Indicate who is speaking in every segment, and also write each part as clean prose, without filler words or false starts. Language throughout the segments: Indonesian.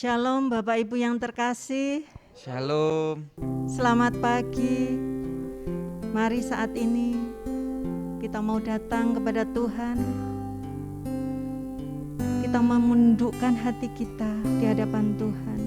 Speaker 1: Shalom Bapak Ibu yang terkasih.
Speaker 2: Shalom.
Speaker 1: Selamat pagi. Mari saat ini kita mau datang kepada Tuhan. Kita menundukkan hati kita di hadapan Tuhan.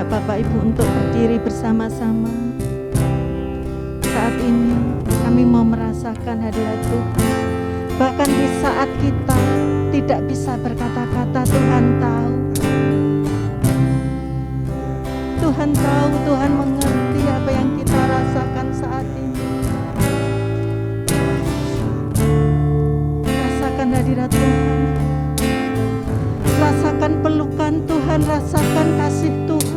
Speaker 1: Bapak Ibu untuk berdiri bersama-sama. Saat ini kami mau merasakan hadirat Tuhan. Bahkan di saat kita tidak bisa berkata-kata, Tuhan tahu. Tuhan tahu, Tuhan mengerti apa yang kita rasakan saat ini. Rasakan hadirat Tuhan. Rasakan pelukan Tuhan, rasakan kasih Tuhan.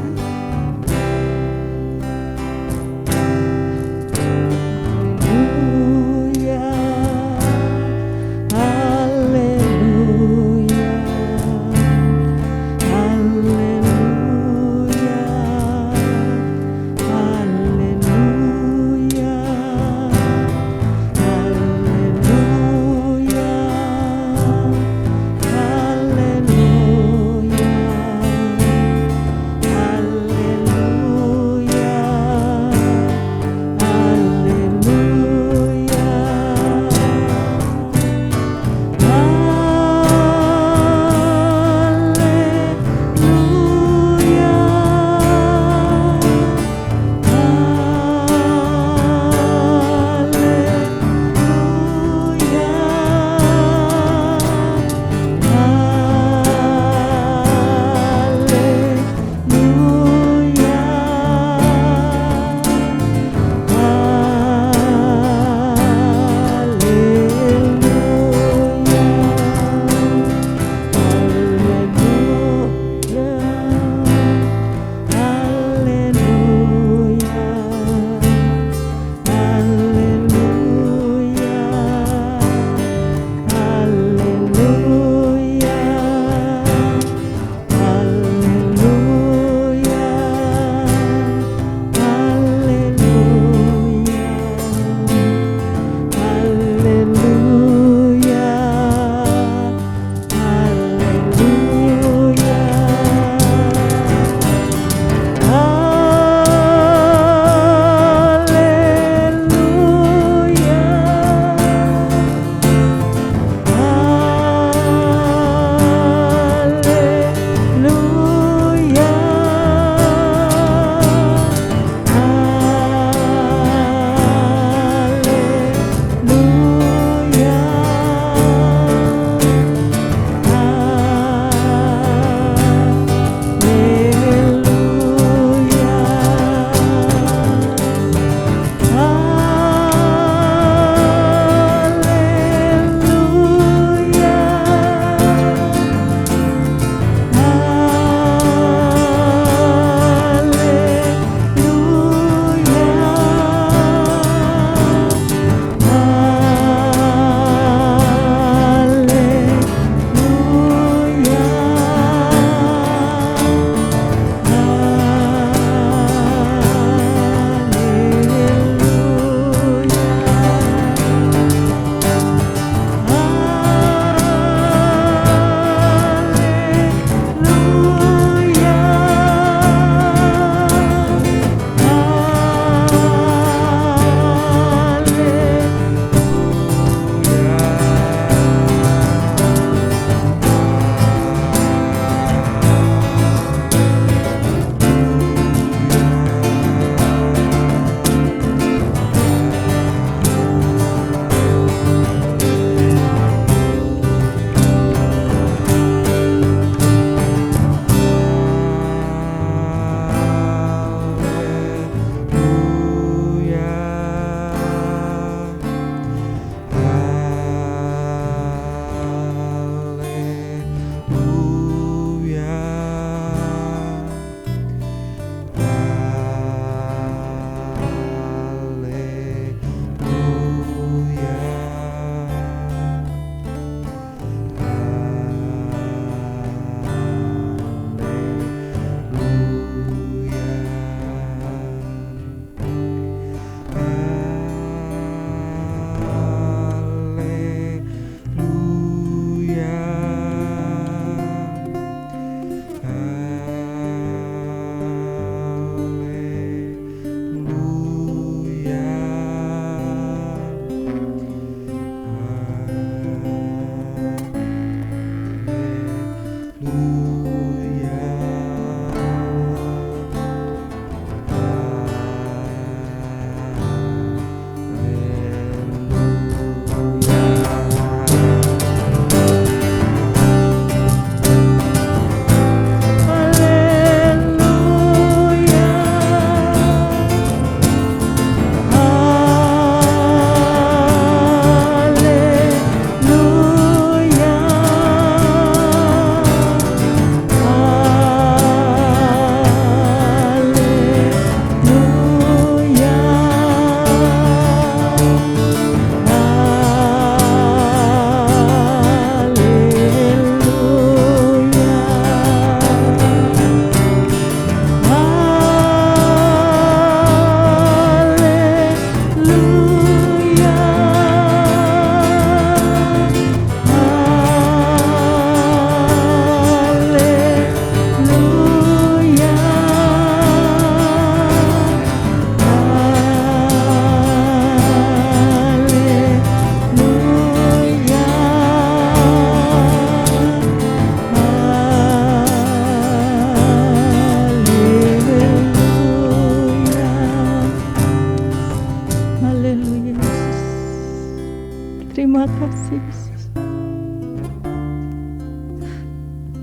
Speaker 1: Terima kasih Yesus.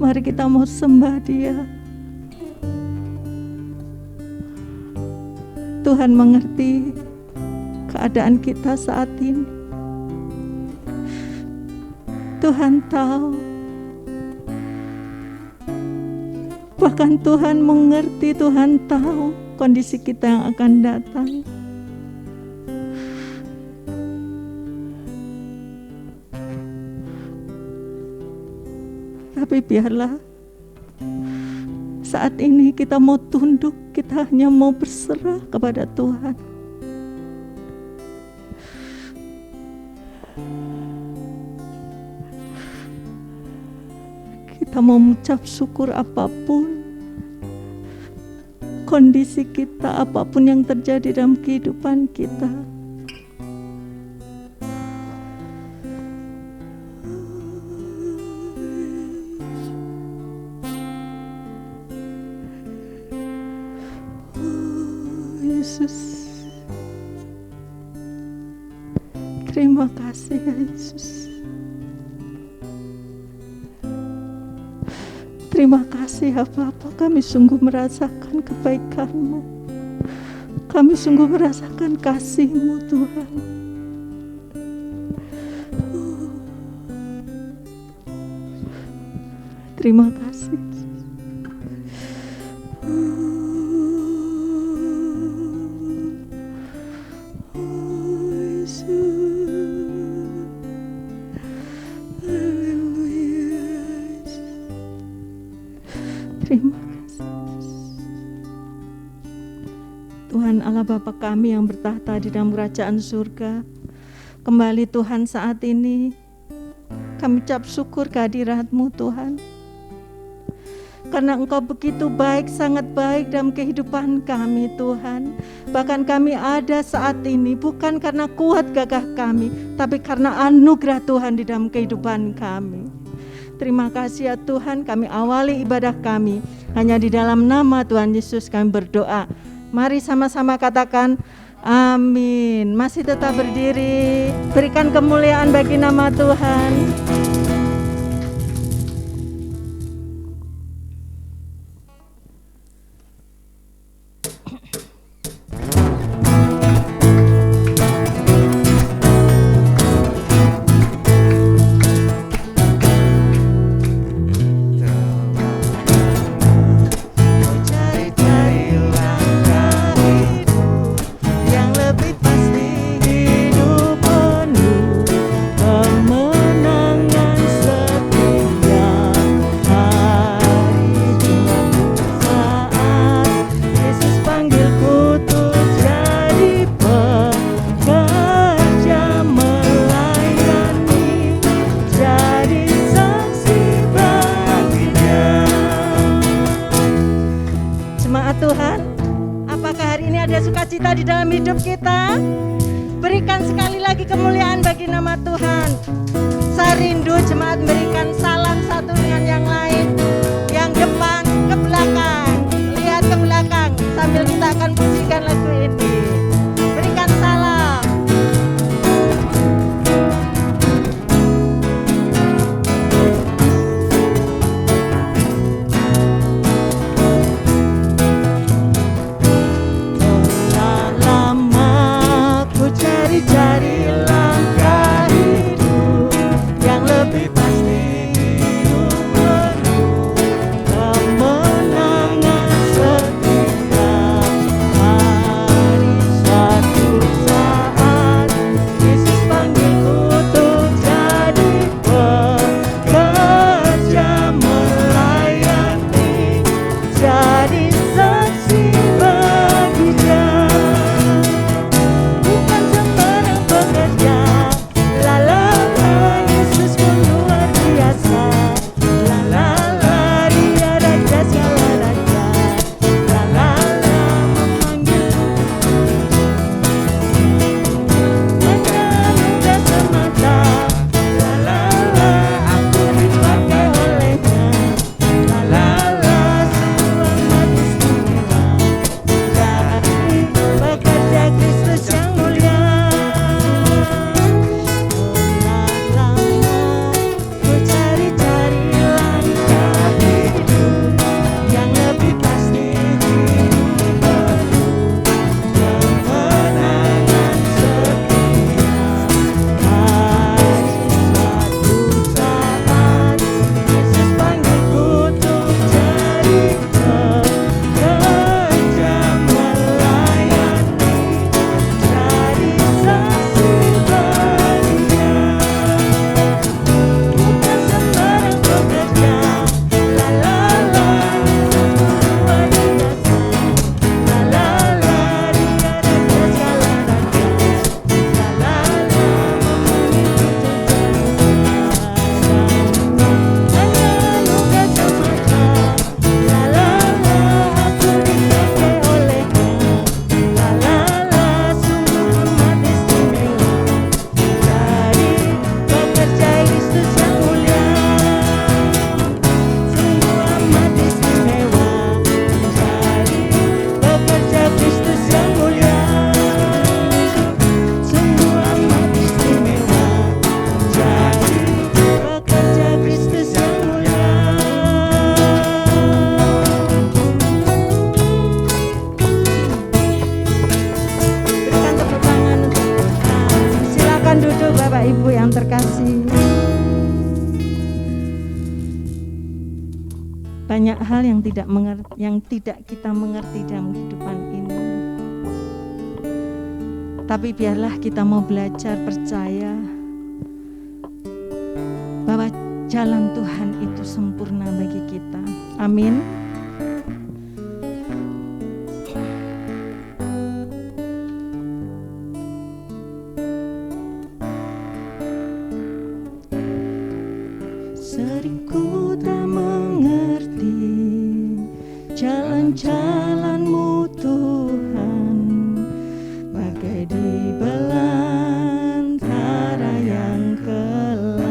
Speaker 1: Mari kita mau sembah Dia. Tuhan mengerti keadaan kita saat ini. Tuhan tahu. Bahkan Tuhan mengerti, Tuhan tahu kondisi kita yang akan datang. Tapi biarlah saat ini kita mau tunduk, kita hanya mau berserah kepada Tuhan. Kita mau mengucap syukur apapun kondisi kita, apapun yang terjadi dalam kehidupan kita. Yesus, terima kasih ya Yesus. Terima kasih ya Bapa, kami sungguh merasakan kebaikan-Mu. Kami sungguh merasakan kasih-Mu Tuhan. Terima kasih. Terima kasih Tuhan Allah Bapa kami yang bertahta di dalam kerajaan surga. Kembali Tuhan saat ini kami ucap syukur kehadirat-Mu Tuhan. Karena Engkau begitu baik, sangat baik dalam kehidupan kami Tuhan. Bahkan kami ada saat ini bukan karena kuat gagah kami, tapi karena anugerah Tuhan di dalam kehidupan kami. Terima kasih ya Tuhan, kami awali ibadah kami hanya di dalam nama Tuhan Yesus kami berdoa. Mari sama-sama katakan amin. Masih tetap berdiri, berikan kemuliaan bagi nama Tuhan. Di dalam hidup kita, berikan sekali lagi kemuliaan bagi nama Tuhan. Saya rindu jemaat berikan salam satu dengan yang lain, yang depan ke belakang, lihat ke belakang sambil kita akan pujikan lagu ini. Berikan salam. Cari langkah hidup yang lebih pasti, hidup penuh Silakan duduk Bapak Ibu yang terkasih. Banyak hal yang tidak kita mengerti dalam kehidupan ini. Tapi biarlah kita mau belajar percaya bahwa jalan Tuhan itu sempurna bagi kita. Amin. Sering ku tak mengerti jalan-jalan-Mu Tuhan, bagai di belantara yang kelam.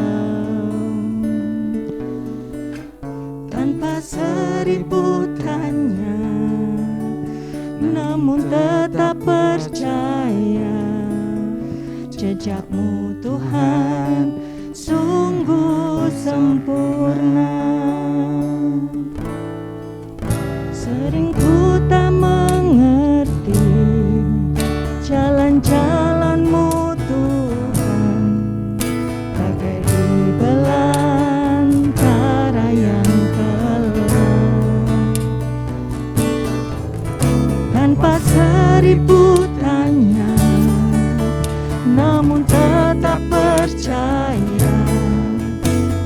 Speaker 1: Tanpa seribu tanya, namun tetap percaya, jejak-Mu Tuhan sungguh sempurna. Sering ku tak mengerti jalan-jalan-Mu Tuhan, bagai di belantara yang kelam. Tanpa seribu tanya, namun tetap percaya,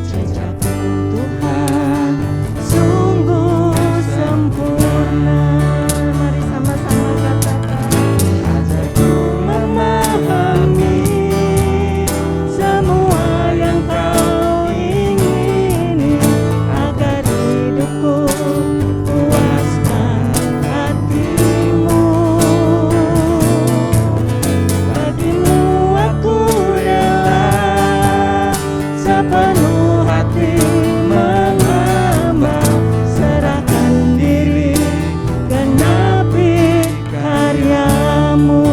Speaker 1: jejak-Mu Tuhan sungguh sempurna. Mari sama-sama katakan, ajarku memahami semua yang Kau ingini, agar hidupku puaskan hati-Mu. Bagimu aku rela sepenuh hati mengembang, serahkan diri, genapi karya-Mu.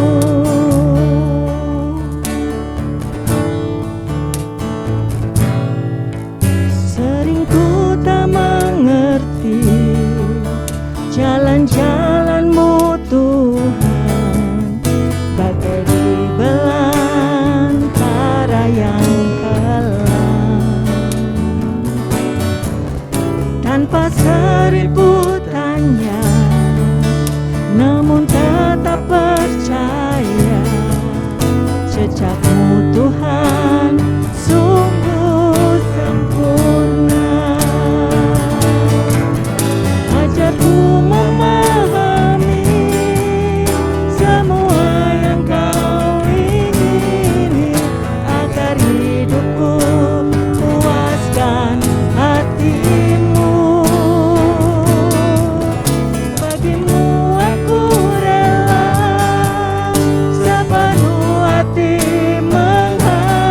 Speaker 1: Sering ku tak mengerti jalan-jalan-Mu Tuhan, bagai di belantara yang kelam. Tanpa seribu tanya, namun tetap percaya, jejak-Mu Tuhan sungguh sempurna. Ajarku memahami semua yang Kau ingini, agar hidupku puaskan hati-Mu. Bagimu aku rela sepenuh hati mengembang,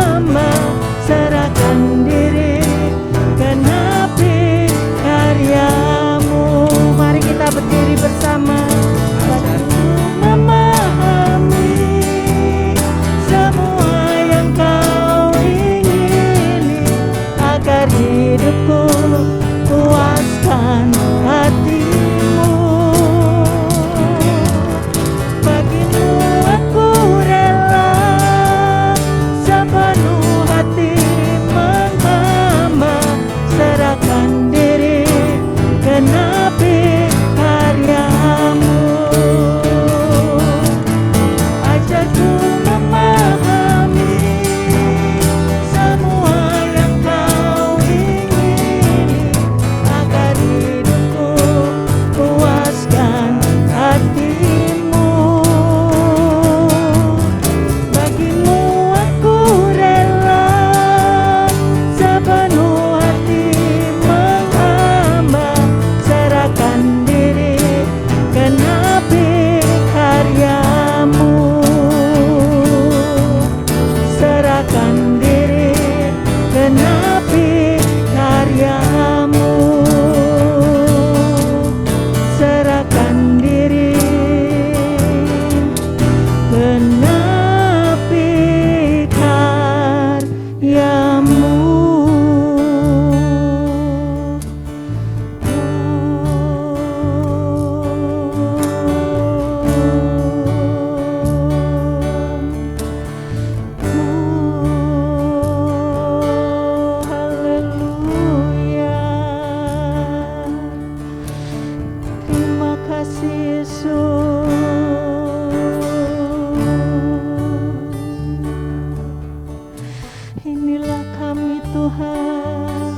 Speaker 1: Tuhan.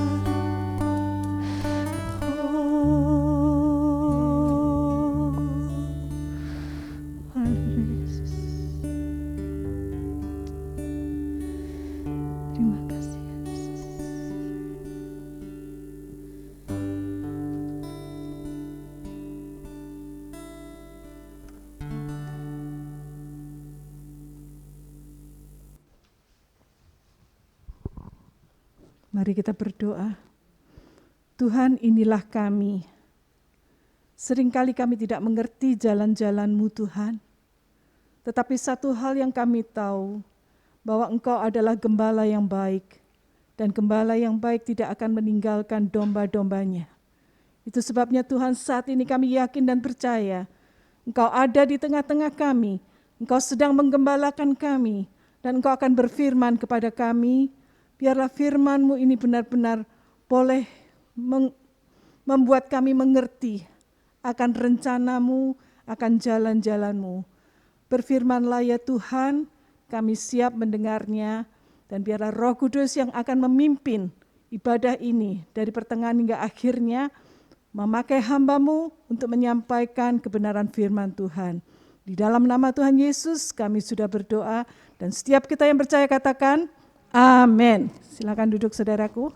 Speaker 1: Haleluya Yesus. Terima kasih Yesus.
Speaker 2: Mari kita berdoa. Tuhan, inilah kami. Seringkali kami tidak mengerti jalan-jalan-Mu Tuhan. Tetapi satu hal yang kami tahu, bahwa Engkau adalah gembala yang baik. Dan gembala yang baik tidak akan meninggalkan domba-dombanya. Itu sebabnya Tuhan, saat ini kami yakin dan percaya, Engkau ada di tengah-tengah kami. Engkau sedang menggembalakan kami. Dan Engkau akan berfirman kepada kami, biarlah firman-Mu ini benar-benar boleh membuat kami mengerti akan rencana-Mu, akan jalan-jalan-Mu. Berfirmanlah ya Tuhan, kami siap mendengarnya, dan biarlah Roh Kudus yang akan memimpin ibadah ini dari pertengahan hingga akhirnya, memakai hamba-Mu untuk menyampaikan kebenaran firman Tuhan. Di dalam nama Tuhan Yesus kami sudah berdoa, dan setiap kita yang percaya katakan, amin. Silakan duduk saudaraku.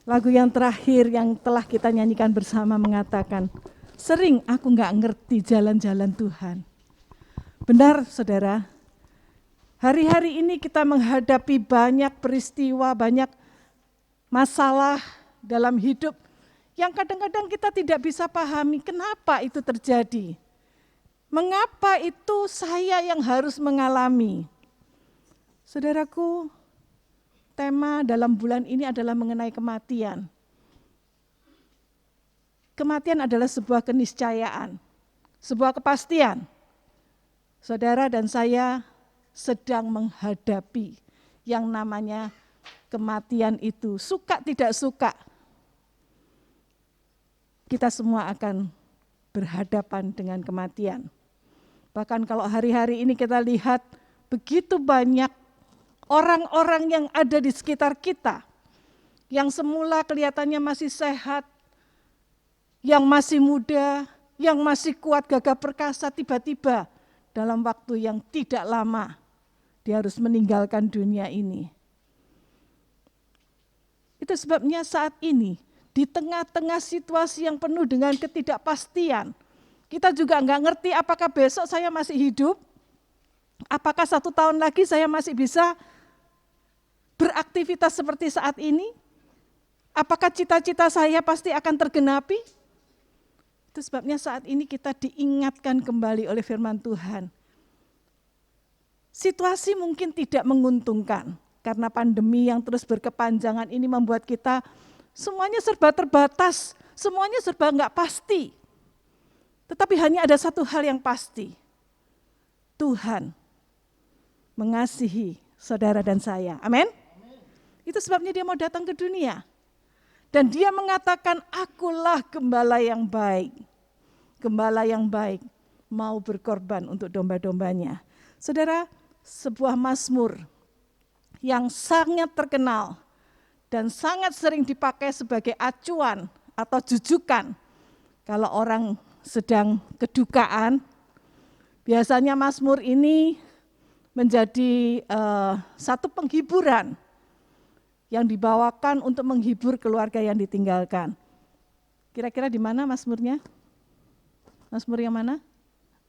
Speaker 2: Lagu yang terakhir yang telah kita nyanyikan bersama mengatakan, sering aku gak ngerti jalan-jalan Tuhan. Benar saudara, hari-hari ini kita menghadapi banyak peristiwa, banyak masalah dalam hidup yang kadang-kadang kita tidak bisa pahami kenapa itu terjadi. Mengapa itu saya yang harus mengalami? Saudaraku, tema dalam bulan ini adalah mengenai kematian. Kematian adalah sebuah keniscayaan, sebuah kepastian. Saudara dan saya sedang menghadapi yang namanya kematian itu. Suka tidak suka, kita semua akan berhadapan dengan kematian. Bahkan kalau hari-hari ini kita lihat begitu banyak orang-orang yang ada di sekitar kita, yang semula kelihatannya masih sehat, yang masih muda, yang masih kuat gagah perkasa, tiba-tiba dalam waktu yang tidak lama dia harus meninggalkan dunia ini. Itu sebabnya saat ini di tengah-tengah situasi yang penuh dengan ketidakpastian, kita juga nggak ngerti apakah besok saya masih hidup, apakah 1 tahun lagi saya masih bisa beraktivitas seperti saat ini, apakah cita-cita saya pasti akan tergenapi. Itu sebabnya saat ini kita diingatkan kembali oleh firman Tuhan. Situasi mungkin tidak menguntungkan, karena pandemi yang terus berkepanjangan ini membuat kita semuanya serba terbatas, semuanya serba nggak pasti. Tetapi hanya ada satu hal yang pasti, Tuhan mengasihi saudara dan saya. Amin. Itu sebabnya dia mau datang ke dunia. Dan dia mengatakan, akulah gembala yang baik. Gembala yang baik mau berkorban untuk domba-dombanya. Saudara, sebuah mazmur yang sangat terkenal dan sangat sering dipakai sebagai acuan atau jujukan. Kalau orang sedang kedukaan, biasanya mazmur ini menjadi satu penghiburan yang dibawakan untuk menghibur keluarga yang ditinggalkan. Kira-kira di mana mazmurnya? Mazmur yang mana?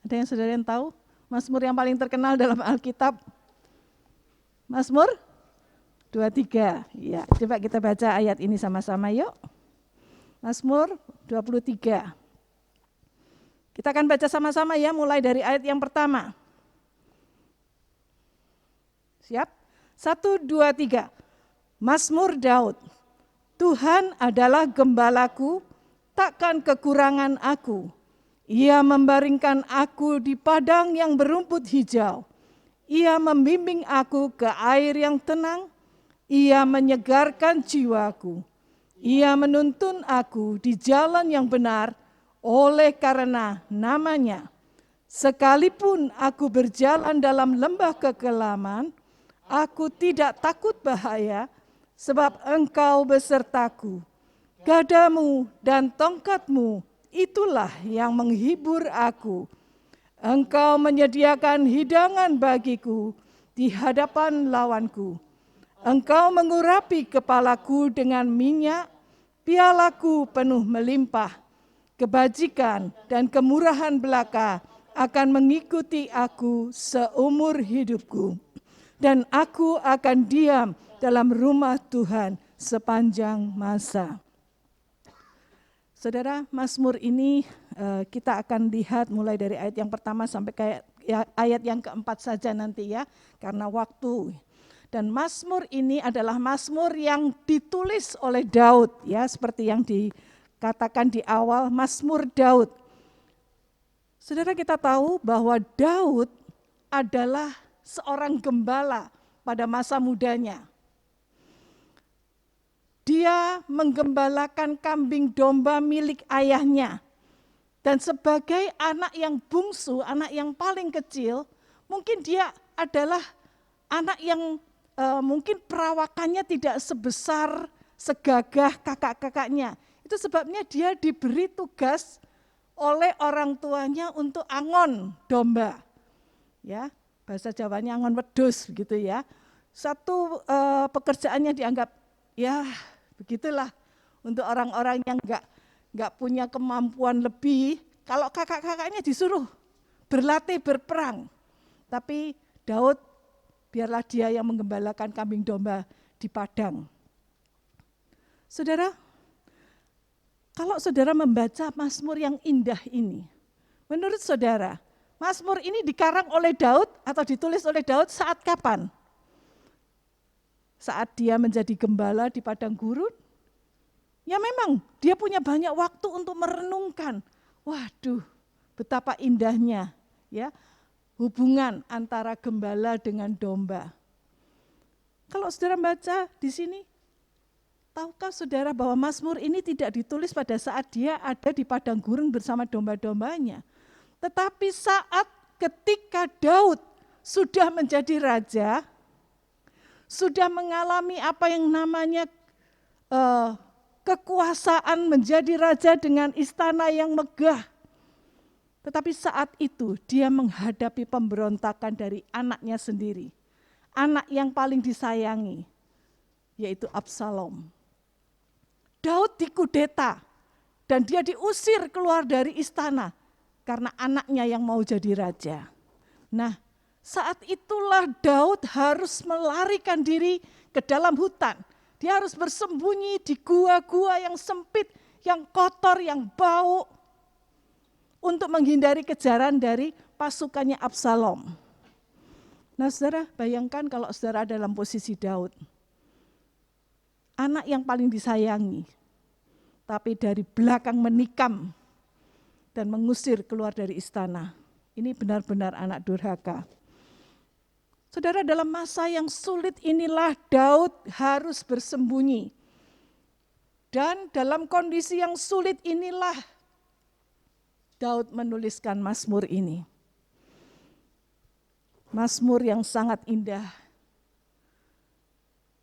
Speaker 2: Ada yang saudara yang tahu? Mazmur yang paling terkenal dalam Alkitab? Mazmur 23. Ya, coba kita baca ayat ini sama-sama yuk. Mazmur 23. Kita akan baca sama-sama ya, mulai dari ayat yang pertama. Siap? 1, 2, 3. Mazmur Daud. Tuhan adalah gembalaku, takkan kekurangan aku. Ia membaringkan aku di padang yang berumput hijau. Ia membimbing aku ke air yang tenang. Ia menyegarkan jiwaku. Ia menuntun aku di jalan yang benar oleh karena namanya. Sekalipun aku berjalan dalam lembah kekelaman, aku tidak takut bahaya, sebab Engkau besertaku. Gadamu dan tongkatmu, itulah yang menghibur aku. Engkau menyediakan hidangan bagiku di hadapan lawanku. Engkau mengurapi kepalaku dengan minyak, pialaku penuh melimpah. Kebajikan dan kemurahan belaka akan mengikuti aku seumur hidupku. Dan aku akan diam dalam rumah Tuhan sepanjang masa. Saudara, Mazmur ini kita akan lihat mulai dari ayat yang pertama sampai ayat yang keempat saja nanti ya, karena waktu. Dan Mazmur ini adalah Mazmur yang ditulis oleh Daud, ya, seperti yang dikatakan di awal, Mazmur Daud. Saudara, kita tahu bahwa Daud adalah seorang gembala pada masa mudanya. Dia menggembalakan kambing domba milik ayahnya. Dan sebagai anak yang bungsu, anak yang paling kecil, mungkin dia adalah anak yang mungkin perawakannya tidak sebesar, segagah kakak-kakaknya. Itu sebabnya dia diberi tugas oleh orang tuanya untuk angon domba. Ya, bahasa Jawanya angon wedhus begitu ya. Satu pekerjaannya dianggap ya begitulah untuk orang-orang yang enggak punya kemampuan lebih. Kalau kakak-kakaknya disuruh berlatih berperang, tapi Daud biarlah dia yang menggembalakan kambing domba di padang. Saudara, kalau saudara membaca Mazmur yang indah ini, menurut saudara, Mazmur ini dikarang oleh Daud atau ditulis oleh Daud saat kapan? Saat dia menjadi gembala di padang gurun? Ya memang, dia punya banyak waktu untuk merenungkan. Waduh, betapa indahnya ya hubungan antara gembala dengan domba. Kalau saudara baca di sini, tahukah saudara bahwa Mazmur ini tidak ditulis pada saat dia ada di padang gurun bersama domba-dombanya. Tetapi saat ketika Daud sudah menjadi raja, sudah mengalami apa yang namanya kekuasaan menjadi raja dengan istana yang megah. Tetapi saat itu dia menghadapi pemberontakan dari anaknya sendiri. Anak yang paling disayangi, yaitu Absalom. Daud dikudeta dan dia diusir keluar dari istana karena anaknya yang mau jadi raja. Nah, saat itulah Daud harus melarikan diri ke dalam hutan. Dia harus bersembunyi di gua-gua yang sempit, yang kotor, yang bau, untuk menghindari kejaran dari pasukannya Absalom. Nah saudara, bayangkan kalau saudara dalam posisi Daud. Anak yang paling disayangi, tapi dari belakang menikam dan mengusir keluar dari istana. Ini benar-benar anak durhaka. Saudara, dalam masa yang sulit inilah Daud harus bersembunyi. Dan dalam kondisi yang sulit inilah Daud menuliskan Mazmur ini. Mazmur yang sangat indah,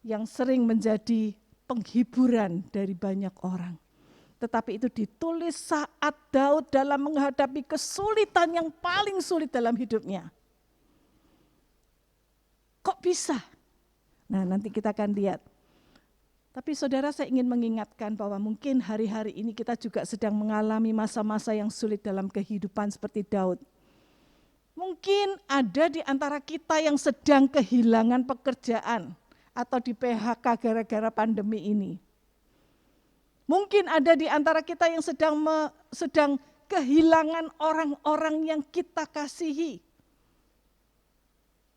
Speaker 2: yang sering menjadi penghiburan dari banyak orang. Tetapi itu ditulis saat Daud dalam menghadapi kesulitan yang paling sulit dalam hidupnya. Kok bisa? Nah, nanti kita akan lihat. Tapi saudara, saya ingin mengingatkan bahwa mungkin hari-hari ini kita juga sedang mengalami masa-masa yang sulit dalam kehidupan seperti Daud. Mungkin ada di antara kita yang sedang kehilangan pekerjaan atau di PHK gara-gara pandemi ini. Mungkin ada di antara kita yang sedang kehilangan orang-orang yang kita kasihi.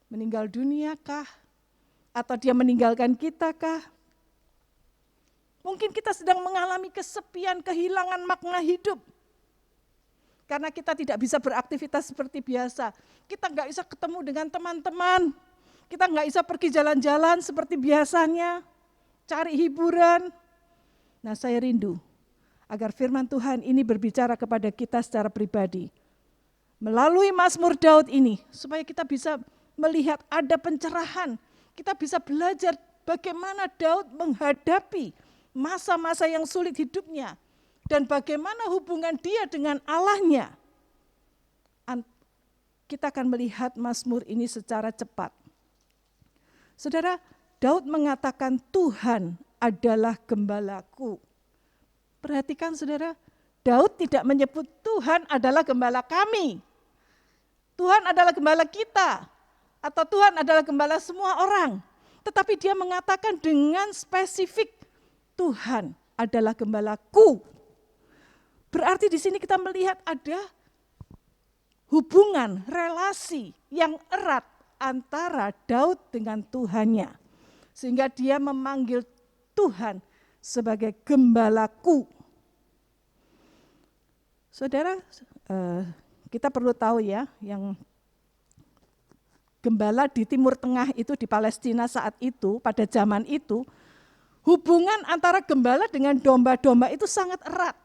Speaker 2: Meninggal dunia kah? Atau dia meninggalkan kita kah? Mungkin kita sedang mengalami kesepian, kehilangan makna hidup. Karena kita tidak bisa beraktivitas seperti biasa. Kita nggak bisa ketemu dengan teman-teman. Kita nggak bisa pergi jalan-jalan seperti biasanya. Cari hiburan. Nah, saya rindu agar firman Tuhan ini berbicara kepada kita secara pribadi. melalui Mazmur Daud ini, supaya kita bisa melihat ada pencerahan, kita bisa belajar bagaimana Daud menghadapi masa-masa yang sulit hidupnya, dan bagaimana hubungan dia dengan Allahnya. Kita akan melihat Mazmur ini secara cepat. Saudara, Daud mengatakan Tuhan adalah gembalaku. Perhatikan saudara, Daud tidak menyebut Tuhan adalah gembala kami. Tuhan adalah gembala kita. Atau Tuhan adalah gembala semua orang. Tetapi dia mengatakan dengan spesifik, Tuhan adalah gembalaku. Berarti di sini kita melihat ada hubungan, relasi yang erat antara Daud dengan Tuhannya. Sehingga dia memanggil Tuhan sebagai gembalaku. Saudara, kita perlu tahu ya, yang gembala di Timur Tengah itu, di Palestina saat itu, pada zaman itu, hubungan antara gembala dengan domba-domba itu sangat erat.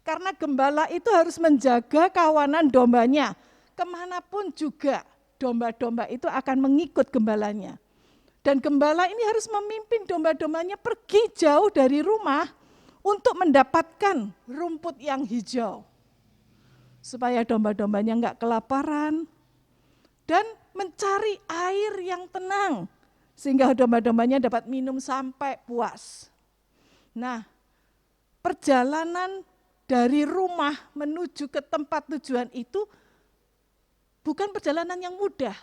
Speaker 2: Karena gembala itu harus menjaga kawanan dombanya. Kemanapun juga domba-domba itu akan mengikut gembalanya. Dan gembala ini harus memimpin domba-dombanya pergi jauh dari rumah untuk mendapatkan rumput yang hijau. Supaya domba-dombanya enggak kelaparan dan mencari air yang tenang. Sehingga domba-dombanya dapat minum sampai puas. Nah, perjalanan dari rumah menuju ke tempat tujuan itu bukan perjalanan yang mudah,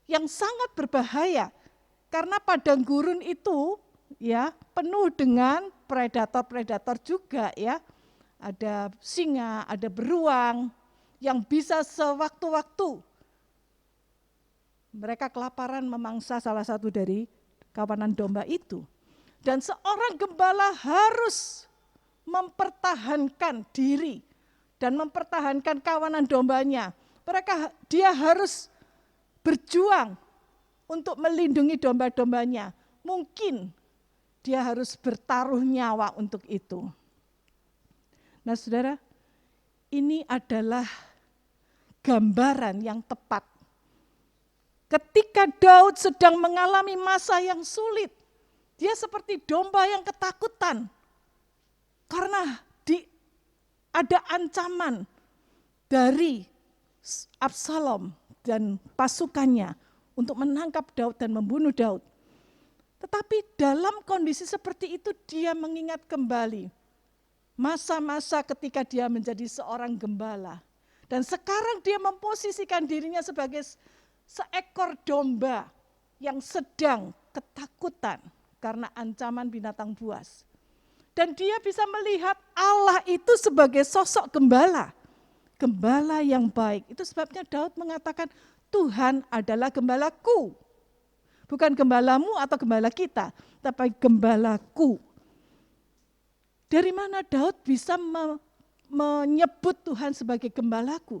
Speaker 2: yang sangat berbahaya, karena padang gurun itu ya penuh dengan predator-predator juga ya, ada singa, ada beruang yang bisa sewaktu-waktu mereka kelaparan memangsa salah satu dari kawanan domba itu, dan seorang gembala harus mempertahankan diri dan mempertahankan kawanan dombanya. Dia harus berjuang untuk melindungi domba-dombanya. Mungkin dia harus bertaruh nyawa untuk itu. Nah saudara, ini adalah gambaran yang tepat. Ketika Daud sedang mengalami masa yang sulit, dia seperti domba yang ketakutan. Karena ada ancaman dari Absalom dan pasukannya untuk menangkap Daud dan membunuh Daud. Tetapi dalam kondisi seperti itu dia mengingat kembali masa-masa ketika dia menjadi seorang gembala. Dan sekarang dia memposisikan dirinya sebagai seekor domba yang sedang ketakutan karena ancaman binatang buas. Dan dia bisa melihat Allah itu sebagai sosok gembala. Gembala yang baik. Itu sebabnya Daud mengatakan, Tuhan adalah gembalaku. Bukan gembalamu atau gembala kita, tapi gembalaku. Dari mana Daud bisa menyebut Tuhan sebagai gembalaku?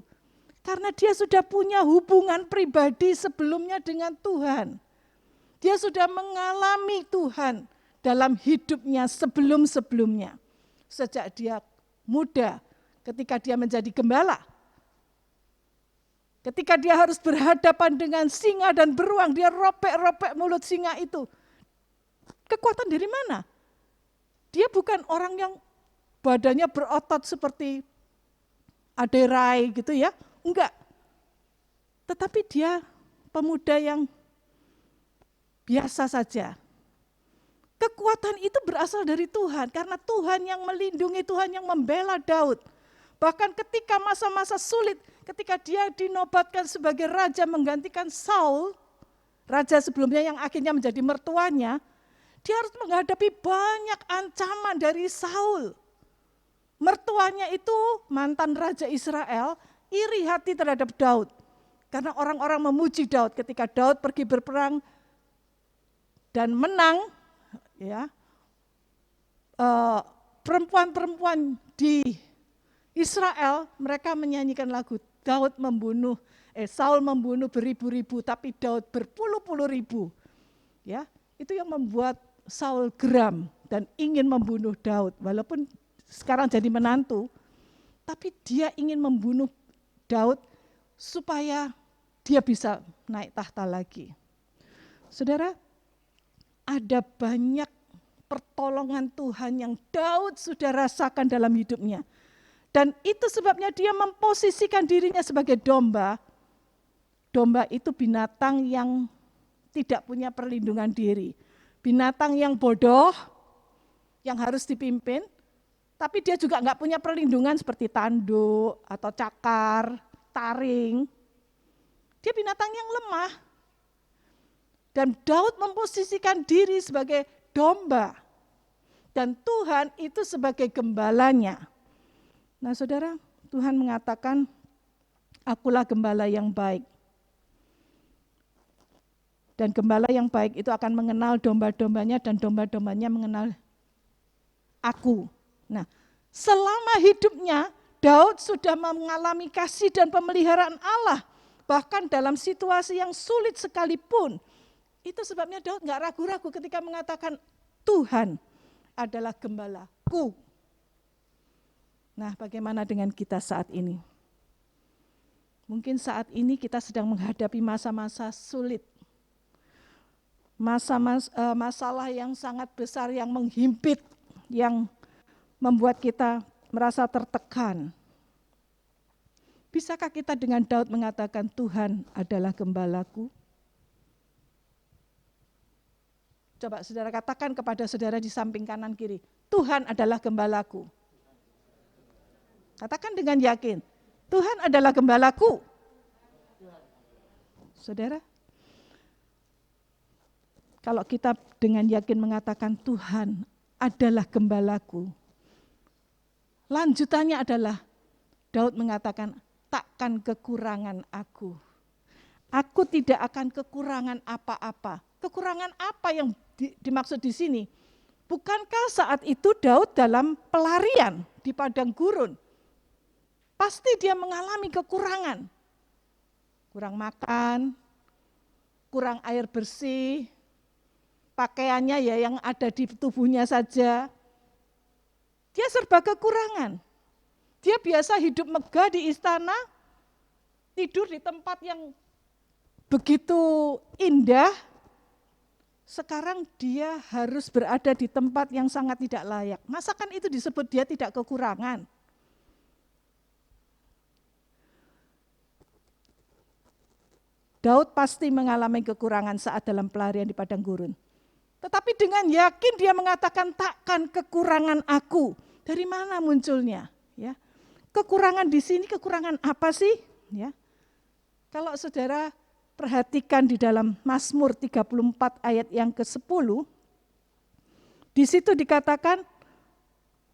Speaker 2: Karena dia sudah punya hubungan pribadi sebelumnya dengan Tuhan. Dia sudah mengalami Tuhan dalam hidupnya sebelum-sebelumnya. Sejak dia muda, ketika dia menjadi gembala. Ketika dia harus berhadapan dengan singa dan beruang, dia ropek-ropek mulut singa itu. Kekuatan dari mana? Dia bukan orang yang badannya berotot seperti Aderai gitu ya, enggak. Tetapi dia pemuda yang biasa saja. Kekuatan itu berasal dari Tuhan, karena Tuhan yang melindungi, Tuhan yang membela Daud. Bahkan ketika masa-masa sulit, ketika dia dinobatkan sebagai raja menggantikan Saul, raja sebelumnya yang akhirnya menjadi mertuanya, dia harus menghadapi banyak ancaman dari Saul. Mertuanya itu mantan raja Israel, iri hati terhadap Daud. Karena orang-orang memuji Daud ketika Daud pergi berperang dan menang, ya, perempuan-perempuan di Israel mereka menyanyikan lagu Saul membunuh beribu-ribu tapi Daud berpuluh-puluh ribu. Ya, itu yang membuat Saul geram dan ingin membunuh Daud, walaupun sekarang jadi menantu, tapi dia ingin membunuh Daud supaya dia bisa naik tahta lagi. Saudara, ada banyak pertolongan Tuhan yang Daud sudah rasakan dalam hidupnya. Dan itu sebabnya dia memposisikan dirinya sebagai domba. Domba itu binatang yang tidak punya perlindungan diri. Binatang yang bodoh, yang harus dipimpin, tapi dia juga enggak punya perlindungan seperti tanduk atau cakar, taring. Dia binatang yang lemah. Dan Daud memposisikan diri sebagai domba. Dan Tuhan itu sebagai gembalanya. Nah saudara, Tuhan mengatakan, akulah gembala yang baik. Dan gembala yang baik itu akan mengenal domba-dombanya dan domba-dombanya mengenal aku. Nah, selama hidupnya Daud sudah mengalami kasih dan pemeliharaan Allah. Bahkan dalam situasi yang sulit sekalipun. Itu sebabnya Daud gak ragu-ragu ketika mengatakan Tuhan adalah gembalaku. Nah, bagaimana dengan kita saat ini? Mungkin saat ini kita sedang menghadapi masa-masa sulit. Masalah yang sangat besar yang menghimpit, yang membuat kita merasa tertekan. Bisakah kita dengan Daud mengatakan Tuhan adalah gembalaku? Coba saudara katakan kepada saudara di samping kanan kiri, Tuhan adalah gembalaku. Katakan dengan yakin, Tuhan adalah gembalaku. Saudara, kalau kita dengan yakin mengatakan Tuhan adalah gembalaku, lanjutannya adalah Daud mengatakan takkan kekurangan aku. Aku tidak akan kekurangan apa-apa. Kekurangan apa yang dimaksud di sini? Bukankah saat itu Daud dalam pelarian di padang gurun? Pasti dia mengalami kekurangan. Kurang makan, kurang air bersih, pakaiannya ya yang ada di tubuhnya saja. Dia serba kekurangan. Dia biasa hidup megah di istana, tidur di tempat yang begitu indah. Sekarang dia harus berada di tempat yang sangat tidak layak. Masakan itu disebut dia tidak kekurangan? Daud pasti mengalami kekurangan saat dalam pelarian di padang gurun. Tetapi dengan yakin dia mengatakan takkan kekurangan aku. Dari mana munculnya? Ya. Kekurangan di sini kekurangan apa sih? Ya. Kalau saudara perhatikan di dalam Mazmur 34 ayat yang ke-10, di situ dikatakan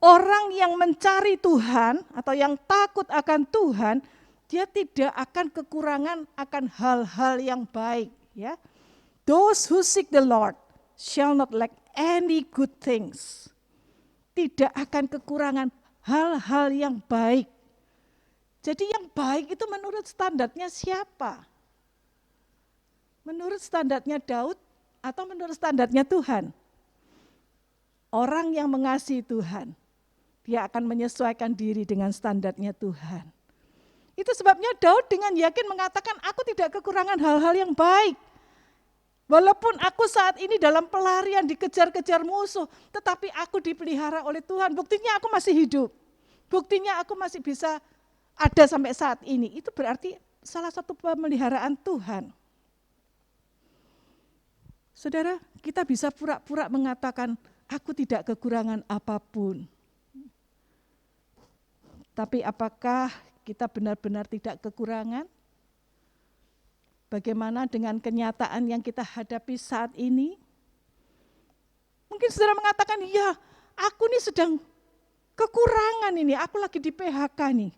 Speaker 2: orang yang mencari Tuhan atau yang takut akan Tuhan, dia tidak akan kekurangan akan hal-hal yang baik. Ya. Those who seek the Lord shall not lack any good things. Tidak akan kekurangan hal-hal yang baik. Jadi yang baik itu menurut standarnya siapa? Menurut standarnya Daud atau menurut standarnya Tuhan? Orang yang mengasihi Tuhan, dia akan menyesuaikan diri dengan standarnya Tuhan. Itu sebabnya Daud dengan yakin mengatakan, aku tidak kekurangan hal-hal yang baik. Walaupun aku saat ini dalam pelarian dikejar-kejar musuh, tetapi aku dipelihara oleh Tuhan. Buktinya aku masih hidup. Buktinya aku masih bisa ada sampai saat ini. Itu berarti salah satu pemeliharaan Tuhan. Saudara, kita bisa pura-pura mengatakan, aku tidak kekurangan apapun. Tapi apakah kita benar-benar tidak kekurangan? Bagaimana dengan kenyataan yang kita hadapi saat ini? Mungkin saudara mengatakan, ya aku nih sedang kekurangan ini, aku lagi di PHK nih.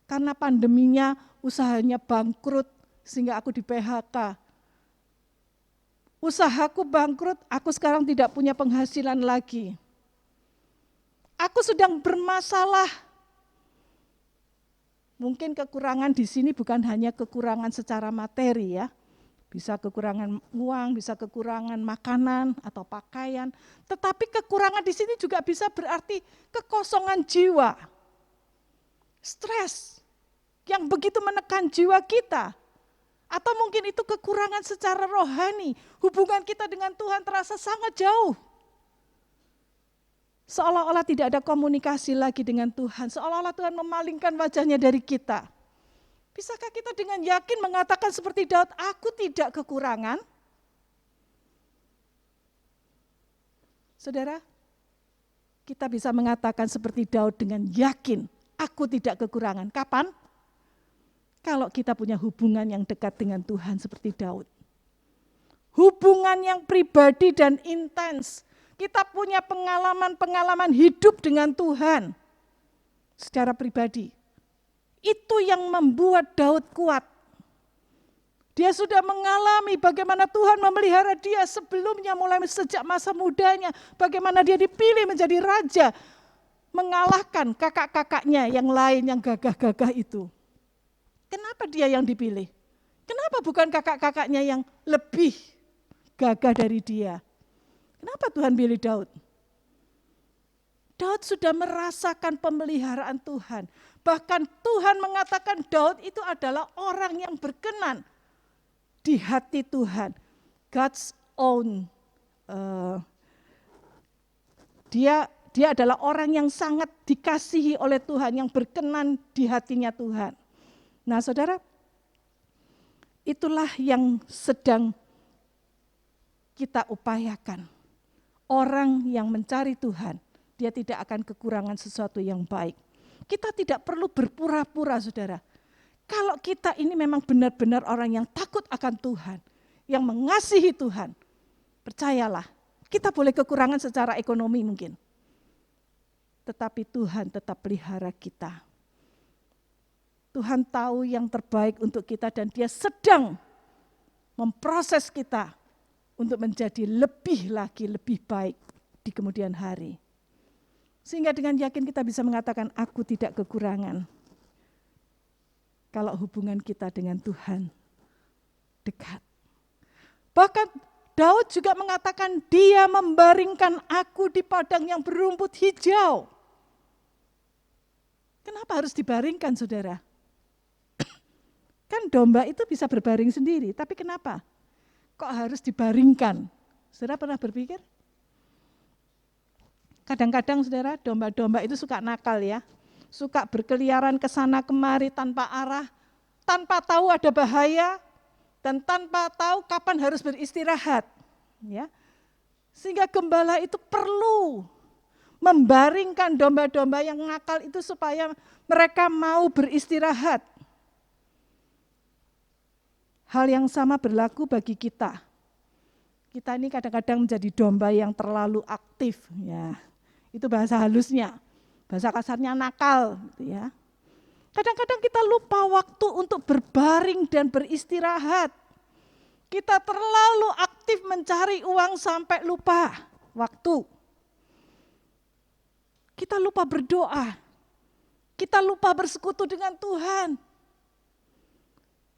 Speaker 2: Karena pandeminya usahanya bangkrut sehingga aku di PHK. Usahaku bangkrut, aku sekarang tidak punya penghasilan lagi. Aku sedang bermasalah. Mungkin kekurangan di sini bukan hanya kekurangan secara materi ya. Bisa kekurangan uang, bisa kekurangan makanan atau pakaian. Tetapi kekurangan di sini juga bisa berarti kekosongan jiwa. Stres. yang begitu menekan jiwa kita. Atau mungkin itu kekurangan secara rohani, hubungan kita dengan Tuhan terasa sangat jauh. Seolah-olah tidak ada komunikasi lagi dengan Tuhan, seolah-olah Tuhan memalingkan wajahnya dari kita. Bisakah kita dengan yakin mengatakan seperti Daud, aku tidak kekurangan? Saudara, kita bisa mengatakan seperti Daud dengan yakin, aku tidak kekurangan. Kapan? Kalau kita punya hubungan yang dekat dengan Tuhan seperti Daud. Hubungan yang pribadi dan intens. Kita punya pengalaman-pengalaman hidup dengan Tuhan secara pribadi. Itu yang membuat Daud kuat. Dia sudah mengalami bagaimana Tuhan memelihara dia sebelumnya mulai sejak masa mudanya. Bagaimana dia dipilih menjadi raja. Mengalahkan kakak-kakaknya yang lain yang gagah-gagah itu. Kenapa dia yang dipilih? Kenapa bukan kakak-kakaknya yang lebih gagah dari dia? Kenapa Tuhan pilih Daud? Daud sudah merasakan pemeliharaan Tuhan. Bahkan Tuhan mengatakan Daud itu adalah orang yang berkenan di hati Tuhan. God's own. Dia adalah orang yang sangat dikasihi oleh Tuhan, yang berkenan di hatinya Tuhan. Nah saudara, itulah yang sedang kita upayakan. Orang yang mencari Tuhan, dia tidak akan kekurangan sesuatu yang baik. Kita tidak perlu berpura-pura saudara. Kalau kita ini memang benar-benar orang yang takut akan Tuhan, yang mengasihi Tuhan, percayalah, kita boleh kekurangan secara ekonomi mungkin. Tetapi Tuhan tetap pelihara kita. Tuhan tahu yang terbaik untuk kita dan dia sedang memproses kita untuk menjadi lebih lagi, lebih baik di kemudian hari. Sehingga dengan yakin kita bisa mengatakan, aku tidak kekurangan. Kalau hubungan kita dengan Tuhan dekat. Bahkan Daud juga mengatakan, dia membaringkan aku di padang yang berumput hijau. Kenapa harus dibaringkan saudara? Kan domba itu bisa berbaring sendiri, tapi kenapa? Kok harus dibaringkan? Saudara pernah berpikir? Kadang-kadang saudara, domba-domba itu suka nakal ya. Suka berkeliaran ke sana kemari tanpa arah, tanpa tahu ada bahaya, dan tanpa tahu kapan harus beristirahat. Ya. Sehingga gembala itu perlu membaringkan domba-domba yang nakal itu supaya mereka mau beristirahat. Hal yang sama berlaku bagi kita. Kita ini kadang-kadang menjadi domba yang terlalu aktif, ya. Itu bahasa halusnya, bahasa kasarnya nakal, gitu ya. Kadang-kadang kita lupa waktu untuk berbaring dan beristirahat. Kita terlalu aktif mencari uang sampai lupa waktu. Kita lupa berdoa. Kita lupa bersekutu dengan Tuhan.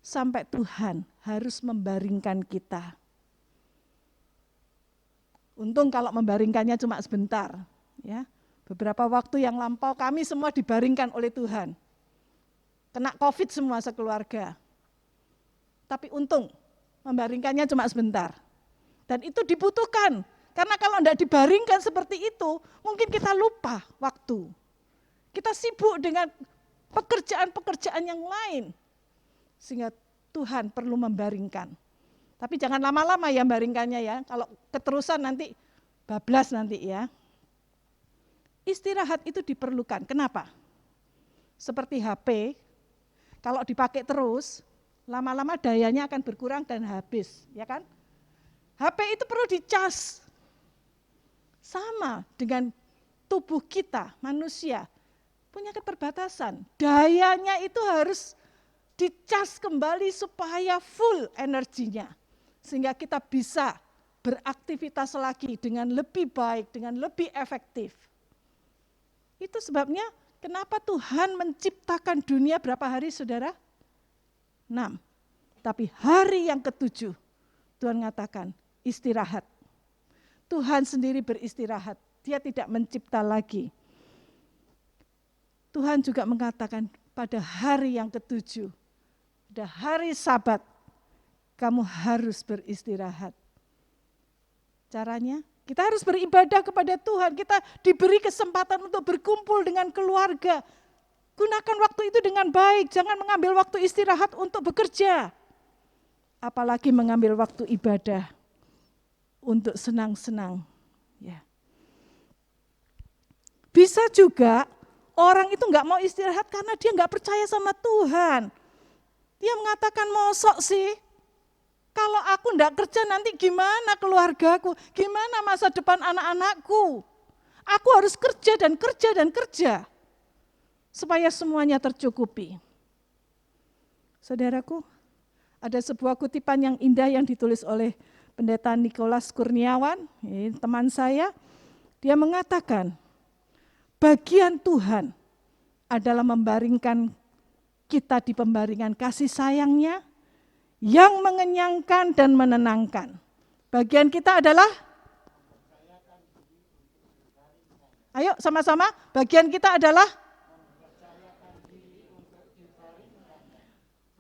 Speaker 2: Sampai Tuhan harus membaringkan kita. Untung kalau membaringkannya cuma sebentar. Ya. Beberapa waktu yang lampau kami semua dibaringkan oleh Tuhan. Kena COVID semua sekeluarga. Tapi untung membaringkannya cuma sebentar. Dan itu dibutuhkan. Karena kalau tidak dibaringkan seperti itu, mungkin kita lupa waktu. Kita sibuk dengan pekerjaan-pekerjaan yang lain. Sehingga Tuhan perlu membaringkan. Tapi jangan lama-lama ya baringkannya ya. Kalau keterusan nanti bablas nanti ya. Istirahat itu diperlukan. Kenapa? Seperti HP, kalau dipakai terus, lama-lama dayanya akan berkurang dan habis, ya kan? HP itu perlu dicas. Sama dengan tubuh kita, manusia, punya keterbatasan. Dayanya itu harus dicas kembali supaya full energinya. Sehingga kita bisa beraktivitas lagi dengan lebih baik, dengan lebih efektif. Itu sebabnya kenapa Tuhan menciptakan dunia berapa hari saudara? 6. Tapi hari yang ke-7 Tuhan mengatakan istirahat. Tuhan sendiri beristirahat. Dia tidak mencipta lagi. Tuhan juga mengatakan pada hari yang ketujuh, pada hari Sabat, kamu harus beristirahat. Caranya, kita harus beribadah kepada Tuhan. Kita diberi kesempatan untuk berkumpul dengan keluarga. Gunakan waktu itu dengan baik, jangan mengambil waktu istirahat untuk bekerja. Apalagi mengambil waktu ibadah untuk senang-senang. Ya. Bisa juga orang itu nggak mau istirahat karena dia nggak percaya sama Tuhan. Dia mengatakan, mosok sih, kalau aku nggak kerja nanti gimana keluargaku, gimana masa depan anak-anakku. Aku harus kerja dan kerja dan kerja, supaya semuanya tercukupi. Saudaraku, ada sebuah kutipan yang indah yang ditulis oleh Pendeta Nicholas Kurniawan, teman saya. Dia mengatakan, bagian Tuhan adalah membaringkan kita di pembaringan kasih sayang-Nya yang mengenyangkan dan menenangkan. Bagian kita adalah, ayo sama-sama, bagian kita adalah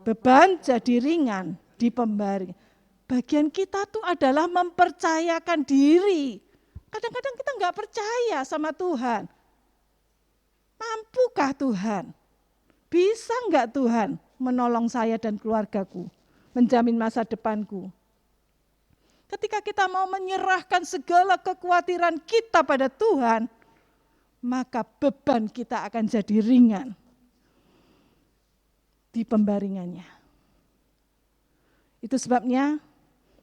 Speaker 2: beban jadi ringan di pembaring. Bagian kita tuh adalah mempercayakan diri. Kadang-kadang kita nggak percaya sama Tuhan. Mampukah Tuhan? Bisa nggak Tuhan menolong saya dan keluargaku? Menjamin masa depanku. Ketika kita mau menyerahkan segala kekhawatiran kita pada Tuhan, maka beban kita akan jadi ringan di pembaringannya. Itu sebabnya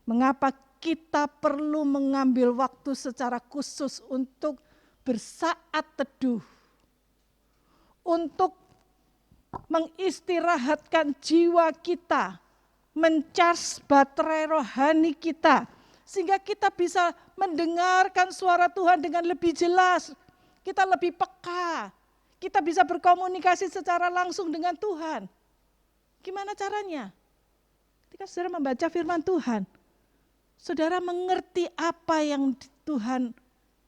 Speaker 2: mengapa kita perlu mengambil waktu secara khusus untuk bersaat teduh, untuk mengistirahatkan jiwa kita, mencas baterai rohani kita, sehingga kita bisa mendengarkan suara Tuhan dengan lebih jelas, kita lebih peka, kita bisa berkomunikasi secara langsung dengan Tuhan. Gimana caranya? Ketika saudara membaca firman Tuhan, saudara mengerti apa yang Tuhan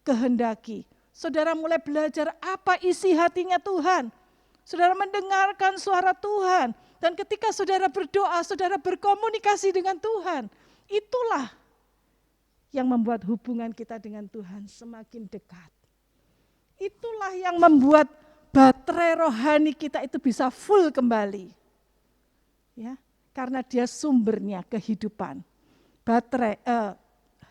Speaker 2: kehendaki. Saudara mulai belajar apa isi hatinya Tuhan. Saudara mendengarkan suara Tuhan. Dan ketika saudara berdoa, saudara berkomunikasi dengan Tuhan. Itulah yang membuat hubungan kita dengan Tuhan semakin dekat. Itulah yang membuat baterai rohani kita itu bisa full kembali. Ya, karena dia sumbernya kehidupan. Baterai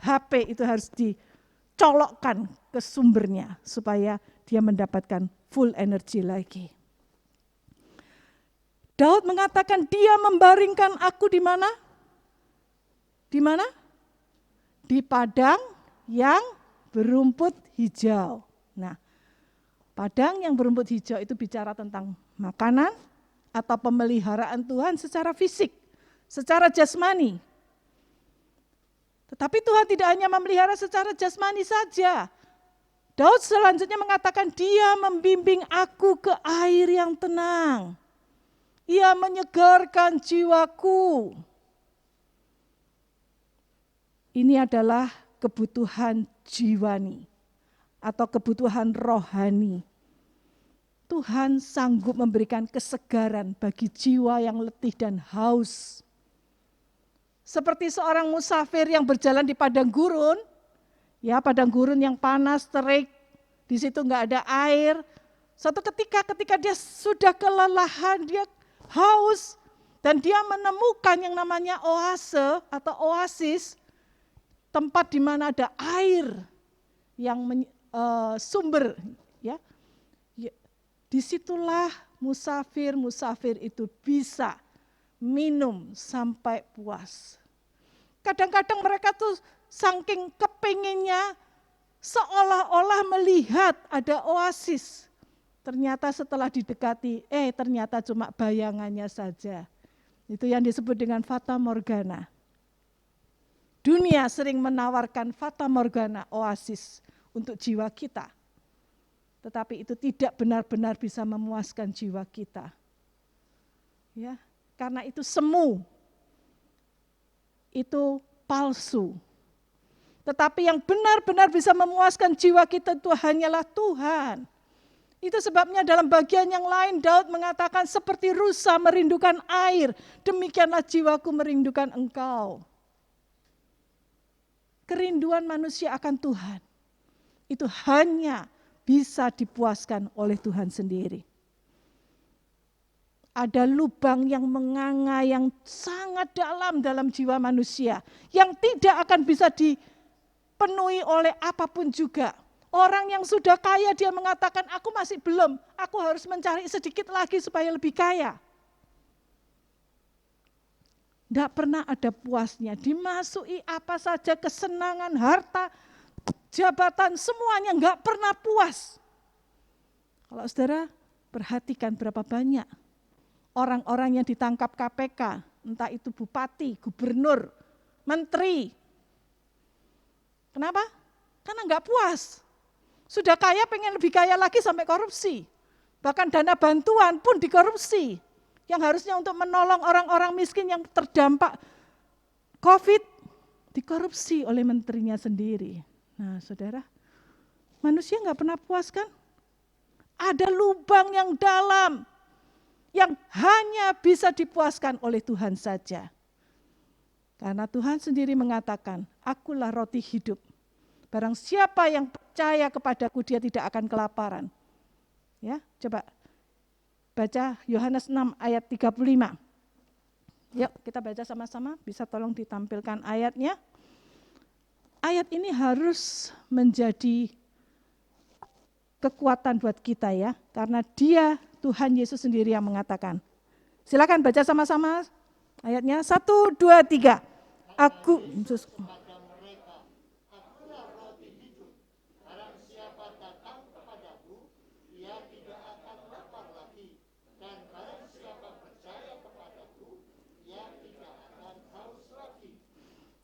Speaker 2: HP itu harus dicolokkan ke sumbernya supaya dia mendapatkan full energi lagi. Daud mengatakan dia membaringkan aku di mana? Di mana? Di padang yang berumput hijau. Nah, padang yang berumput hijau itu bicara tentang makanan atau pemeliharaan Tuhan secara fisik, secara jasmani. Tetapi Tuhan tidak hanya memelihara secara jasmani saja. Daud selanjutnya mengatakan dia membimbing aku ke air yang tenang. Ia menyegarkan jiwaku. Ini adalah kebutuhan jiwani atau kebutuhan rohani. Tuhan sanggup memberikan kesegaran bagi jiwa yang letih dan haus. Seperti seorang musafir yang berjalan di padang gurun, ya padang gurun yang panas, terik, di situ nggak ada air. Suatu ketika dia sudah kelelahan, dia haus, dan dia menemukan yang namanya oase atau oasis, tempat di mana ada air yang sumber. Ya. Disitulah musafir itu bisa minum sampai puas. Kadang-kadang mereka tuh saking kepinginnya seolah-olah melihat ada oasis. Ternyata setelah didekati, ternyata cuma bayangannya saja. Itu yang disebut dengan fata morgana. Dunia sering menawarkan fata morgana, oasis untuk jiwa kita. Tetapi itu tidak benar-benar bisa memuaskan jiwa kita. Ya, karena itu semu. Itu palsu. Tetapi yang benar-benar bisa memuaskan jiwa kita itu hanyalah Tuhan. Itu sebabnya dalam bagian yang lain Daud mengatakan seperti rusa merindukan air, demikianlah jiwaku merindukan engkau. Kerinduan manusia akan Tuhan, itu hanya bisa dipuaskan oleh Tuhan sendiri. Ada lubang yang menganga yang sangat dalam jiwa manusia, yang tidak akan bisa dipenuhi oleh apapun juga. Orang yang sudah kaya dia mengatakan, aku masih belum, aku harus mencari sedikit lagi supaya lebih kaya. Tidak pernah ada puasnya, dimasuki apa saja kesenangan, harta, jabatan, semuanya nggak pernah puas. Kalau saudara perhatikan berapa banyak orang-orang yang ditangkap KPK, entah itu bupati, gubernur, menteri. Kenapa? Karena nggak puas. Sudah kaya pengen lebih kaya lagi sampai korupsi. Bahkan dana bantuan pun dikorupsi. Yang harusnya untuk menolong orang-orang miskin yang terdampak COVID, dikorupsi oleh menterinya sendiri. Nah saudara, manusia nggak pernah puas kan? Ada lubang yang dalam, yang hanya bisa dipuaskan oleh Tuhan saja. Karena Tuhan sendiri mengatakan, akulah roti hidup. Barang siapa yang percaya kepadaku, dia tidak akan kelaparan. Ya, coba baca Yohanes 6 ayat 35. Yuk kita baca sama-sama, bisa tolong ditampilkan ayatnya. Ayat ini harus menjadi kekuatan buat kita ya, karena dia Tuhan Yesus sendiri yang mengatakan. Silakan baca sama-sama ayatnya, 1, 2, 3. Aku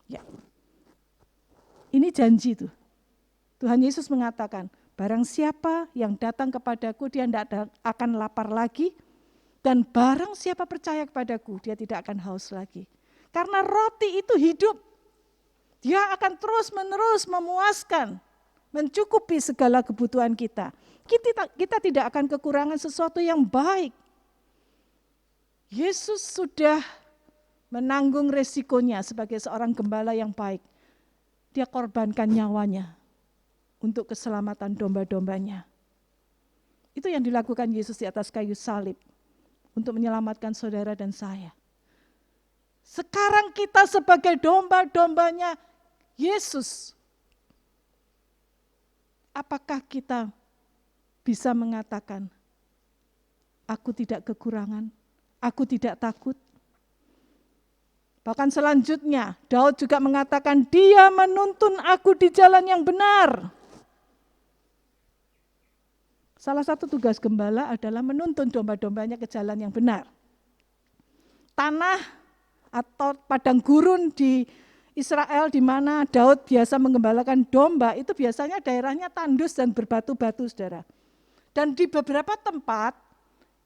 Speaker 2: ya. Ini janji tuh. Tuhan Yesus mengatakan, barang siapa yang datang kepadaku, dia tidak akan lapar lagi, dan barang siapa percaya kepadaku, dia tidak akan haus lagi. Karena roti itu hidup, dia akan terus-menerus memuaskan, mencukupi segala kebutuhan kita. Kita tidak akan kekurangan sesuatu yang baik. Yesus sudah menanggung resikonya sebagai seorang gembala yang baik. Dia korbankan nyawanya untuk keselamatan domba-dombanya. Itu yang dilakukan Yesus di atas kayu salib untuk menyelamatkan saudara dan saya. Sekarang kita sebagai domba-dombanya Yesus, apakah kita bisa mengatakan, aku tidak kekurangan, aku tidak takut? Bahkan selanjutnya Daud juga mengatakan, dia menuntun aku di jalan yang benar. Salah satu tugas gembala adalah menuntun domba-dombanya ke jalan yang benar. Tanah atau padang gurun di Israel di mana Daud biasa menggembalakan domba, itu biasanya daerahnya tandus dan berbatu-batu, saudara. Dan di beberapa tempat,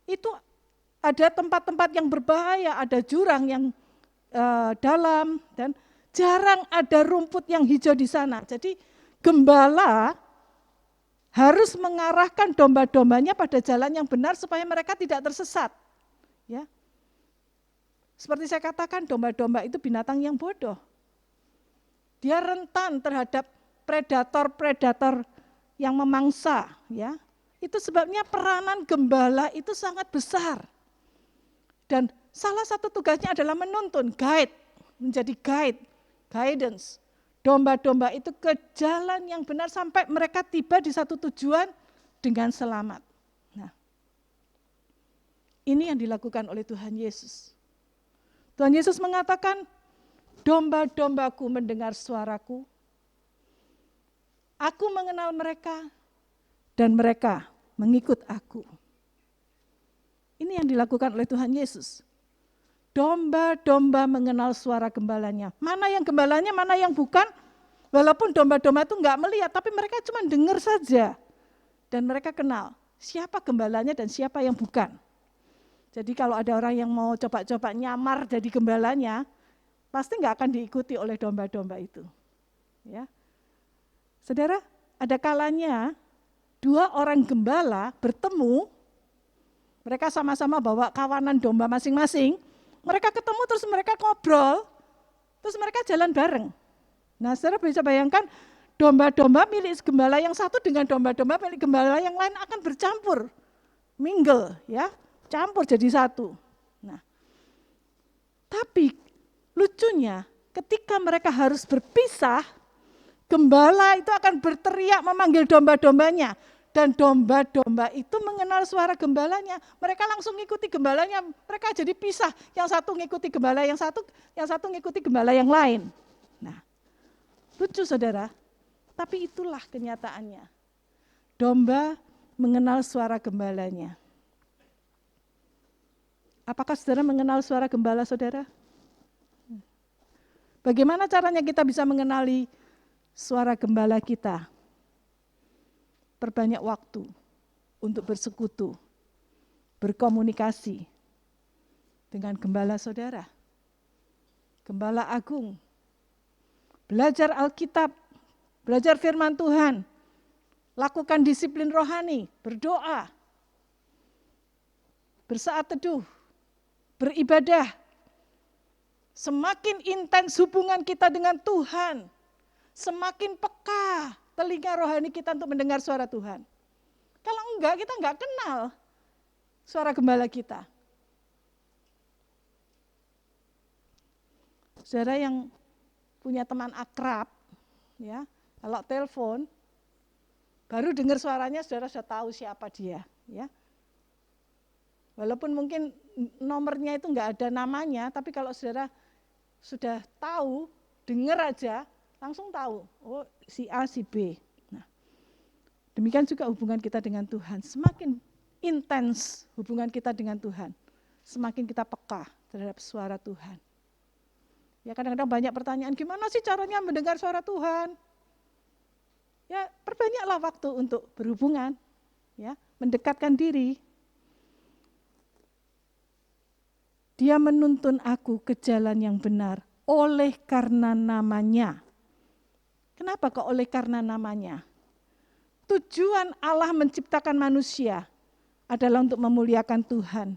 Speaker 2: itu ada tempat-tempat yang berbahaya, ada jurang yang dalam, dan jarang ada rumput yang hijau di sana. Jadi gembala harus mengarahkan domba-dombanya pada jalan yang benar supaya mereka tidak tersesat. Ya. Seperti saya katakan, domba-domba itu binatang yang bodoh. Dia rentan terhadap predator-predator yang memangsa. Ya. Itu sebabnya peranan gembala itu sangat besar. Dan salah satu tugasnya adalah menuntun, guide, menjadi guidance. Domba-domba itu ke jalan yang benar sampai mereka tiba di satu tujuan dengan selamat. Nah, ini yang dilakukan oleh Tuhan Yesus. Tuhan Yesus mengatakan, domba-dombaku mendengar suaraku, aku mengenal mereka, dan mereka mengikut aku. Ini yang dilakukan oleh Tuhan Yesus. Domba-domba mengenal suara gembalanya. Mana yang gembalanya, mana yang bukan. Walaupun domba-domba itu enggak melihat, tapi mereka cuma dengar saja. Dan mereka kenal siapa gembalanya dan siapa yang bukan. Jadi kalau ada orang yang mau coba-coba nyamar jadi gembalanya, pasti enggak akan diikuti oleh domba-domba itu. Ya. Saudara, ada kalanya 2 orang gembala bertemu, mereka sama-sama bawa kawanan domba masing-masing, mereka ketemu terus mereka ngobrol, terus mereka jalan bareng. Nah, saudara bisa bayangkan domba-domba milik gembala yang satu dengan domba-domba milik gembala yang lain akan bercampur, mingle, ya, campur jadi satu. Nah, tapi lucunya ketika mereka harus berpisah, gembala itu akan berteriak memanggil domba-dombanya. Dan domba-domba itu mengenal suara gembalanya. Mereka langsung ngikuti gembalanya, mereka jadi pisah. Yang satu ngikuti gembala yang satu ngikuti gembala yang lain. Nah, lucu saudara, tapi itulah kenyataannya. Domba mengenal suara gembalanya. Apakah saudara mengenal suara gembala saudara? Bagaimana caranya kita bisa mengenali suara gembala kita? Perbanyak waktu untuk bersekutu, berkomunikasi dengan gembala saudara, gembala agung, belajar Alkitab, belajar firman Tuhan, lakukan disiplin rohani, berdoa, bersaat teduh, beribadah. Semakin intens hubungan kita dengan Tuhan, semakin peka telinga rohani kita untuk mendengar suara Tuhan. Kalau enggak, kita enggak kenal suara gembala kita. Saudara yang punya teman akrab, ya, kalau telepon, baru dengar suaranya, saudara sudah tahu siapa dia. Ya. Walaupun mungkin nomornya itu enggak ada namanya, tapi kalau saudara sudah tahu, dengar aja, langsung tahu, oh si A, si B. Nah, demikian juga hubungan kita dengan Tuhan. Semakin intens hubungan kita dengan Tuhan, semakin kita peka terhadap suara Tuhan. Ya kadang-kadang banyak pertanyaan, gimana sih caranya mendengar suara Tuhan? Ya perbanyaklah waktu untuk berhubungan, ya mendekatkan diri. Dia menuntun aku ke jalan yang benar oleh karena namanya. Kenapa kok oleh karena namanya? Tujuan Allah menciptakan manusia adalah untuk memuliakan Tuhan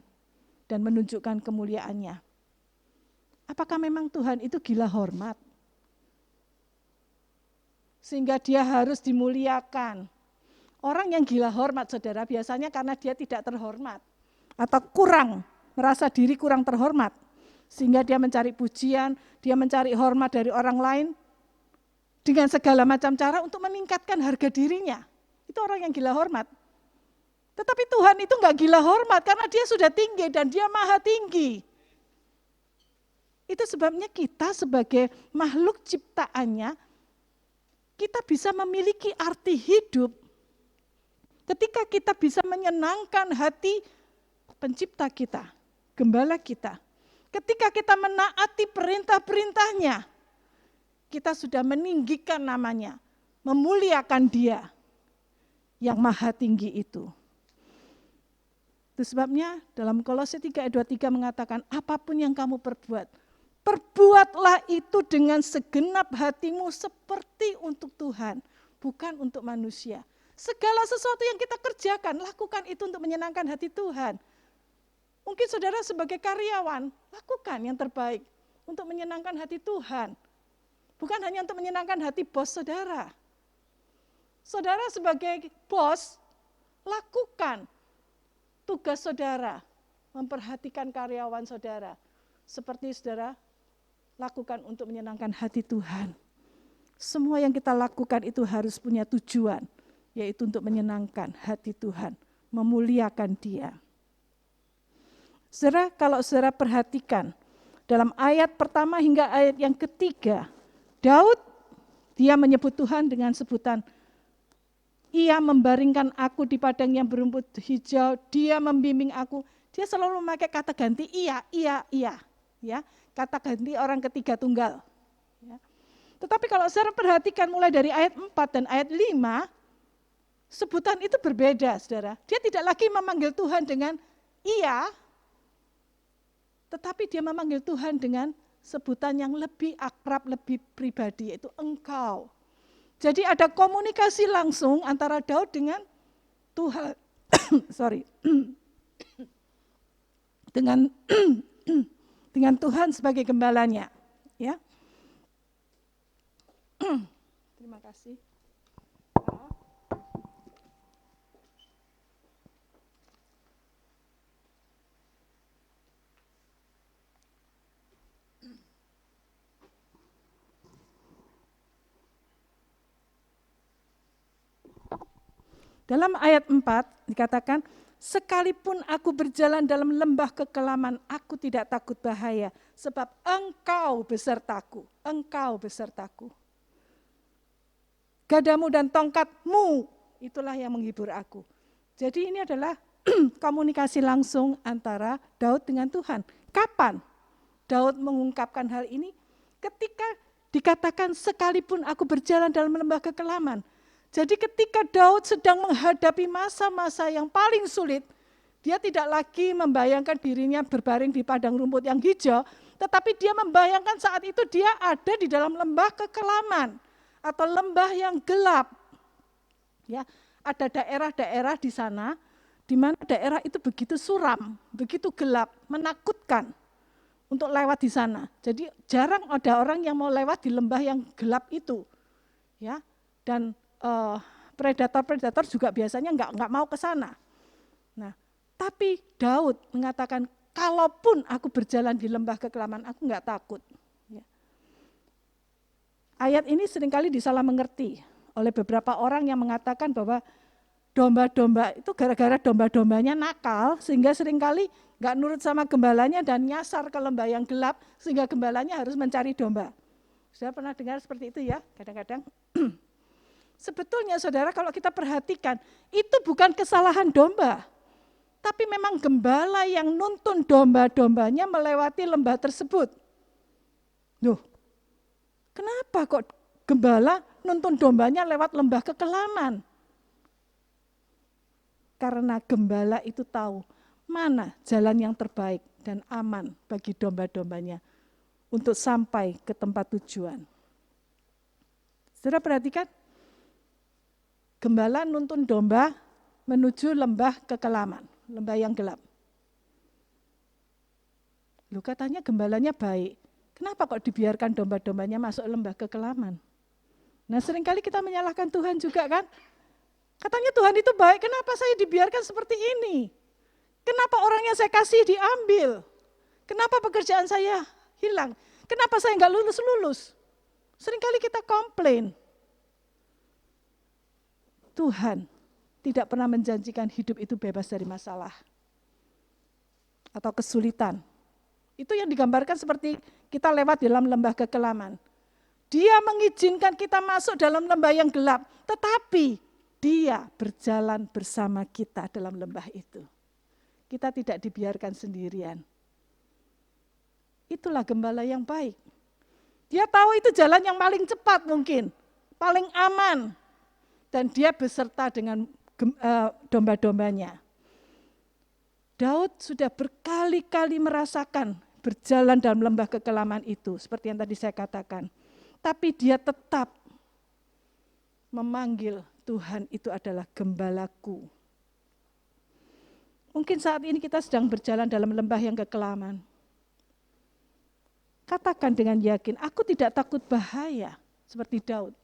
Speaker 2: dan menunjukkan kemuliaannya. Apakah memang Tuhan itu gila hormat? Sehingga dia harus dimuliakan. Orang yang gila hormat, saudara, biasanya karena dia tidak terhormat. Atau merasa diri kurang terhormat. Sehingga dia mencari pujian, dia mencari hormat dari orang lain, dengan segala macam cara untuk meningkatkan harga dirinya. Itu orang yang gila hormat. Tetapi Tuhan itu enggak gila hormat karena dia sudah tinggi dan dia maha tinggi. Itu sebabnya kita sebagai makhluk ciptaannya, kita bisa memiliki arti hidup. Ketika kita bisa menyenangkan hati pencipta kita, gembala kita. Ketika kita menaati perintah-perintahnya, kita sudah meninggikan namanya, memuliakan dia yang maha tinggi itu. Itu sebabnya dalam Kolose 3 ayat 23 mengatakan, apapun yang kamu perbuat, perbuatlah itu dengan segenap hatimu seperti untuk Tuhan, bukan untuk manusia. Segala sesuatu yang kita kerjakan, lakukan itu untuk menyenangkan hati Tuhan. Mungkin saudara sebagai karyawan, lakukan yang terbaik untuk menyenangkan hati Tuhan. Bukan hanya untuk menyenangkan hati bos saudara. Saudara sebagai bos, lakukan tugas saudara, memperhatikan karyawan saudara. Seperti saudara lakukan untuk menyenangkan hati Tuhan. Semua yang kita lakukan itu harus punya tujuan, yaitu untuk menyenangkan hati Tuhan, memuliakan Dia. Saudara, kalau saudara perhatikan, dalam ayat pertama hingga ayat yang ketiga, Daud, dia menyebut Tuhan dengan sebutan, ia membaringkan aku di padang yang berumput hijau, dia membimbing aku. Dia selalu memakai kata ganti iya. Ya, kata ganti orang ketiga tunggal. Ya. Tetapi kalau saudara perhatikan mulai dari ayat 4 dan ayat 5, sebutan itu berbeda, saudara. Dia tidak lagi memanggil Tuhan dengan iya, tetapi dia memanggil Tuhan dengan sebutan yang lebih akrab, lebih pribadi, yaitu engkau. Jadi ada komunikasi langsung antara Daud dengan Tuhan sorry. dengan dengan Tuhan sebagai gembalanya, ya. Terima kasih. Dalam ayat 4 dikatakan, sekalipun aku berjalan dalam lembah kekelaman, aku tidak takut bahaya, sebab engkau besertaku, engkau besertaku. Gadamu dan tongkatmu, itulah yang menghibur aku. Jadi ini adalah komunikasi langsung antara Daud dengan Tuhan. Kapan Daud mengungkapkan hal ini? Ketika dikatakan sekalipun aku berjalan dalam lembah kekelaman. Jadi ketika Daud sedang menghadapi masa-masa yang paling sulit, dia tidak lagi membayangkan dirinya berbaring di padang rumput yang hijau, tetapi dia membayangkan saat itu dia ada di dalam lembah kekelaman atau lembah yang gelap. Ya, ada daerah-daerah di sana di mana daerah itu begitu suram, begitu gelap, menakutkan untuk lewat di sana. Jadi jarang ada orang yang mau lewat di lembah yang gelap itu. Ya, dan predator-predator juga biasanya nggak mau ke sana. Nah, tapi Daud mengatakan, kalaupun aku berjalan di lembah kekelaman, aku nggak takut. Ya. Ayat ini seringkali disalah mengerti oleh beberapa orang yang mengatakan bahwa domba-domba itu gara-gara domba-dombanya nakal, sehingga seringkali nggak nurut sama gembalanya dan nyasar ke lembah yang gelap, sehingga gembalanya harus mencari domba. Sudah pernah dengar seperti itu ya, kadang-kadang. Sebetulnya saudara kalau kita perhatikan, itu bukan kesalahan domba. Tapi memang gembala yang nuntun domba-dombanya melewati lembah tersebut. Loh, kenapa kok gembala nuntun dombanya lewat lembah kekelaman? Karena gembala itu tahu mana jalan yang terbaik dan aman bagi domba-dombanya untuk sampai ke tempat tujuan. Saudara perhatikan, gembala nuntun domba menuju lembah kekelaman, lembah yang gelap. Loh, katanya gembalanya baik, kenapa kok dibiarkan domba-dombanya masuk lembah kekelaman? Nah, seringkali kita menyalahkan Tuhan juga kan? Katanya Tuhan itu baik, kenapa saya dibiarkan seperti ini? Kenapa orang yang saya kasih diambil? Kenapa pekerjaan saya hilang? Kenapa saya nggak lulus-lulus? Seringkali kita komplain. Tuhan tidak pernah menjanjikan hidup itu bebas dari masalah atau kesulitan. Itu yang digambarkan seperti kita lewat dalam lembah kekelaman. Dia mengizinkan kita masuk dalam lembah yang gelap, tetapi Dia berjalan bersama kita dalam lembah itu. Kita tidak dibiarkan sendirian. Itulah gembala yang baik. Dia tahu itu jalan yang paling cepat mungkin, paling aman. Dan dia beserta dengan domba-dombanya. Daud sudah berkali-kali merasakan berjalan dalam lembah kekelaman itu, seperti yang tadi saya katakan. Tapi dia tetap memanggil Tuhan itu adalah gembalaku. Mungkin saat ini kita sedang berjalan dalam lembah yang kekelaman. Katakan dengan yakin, aku tidak takut bahaya, seperti Daud.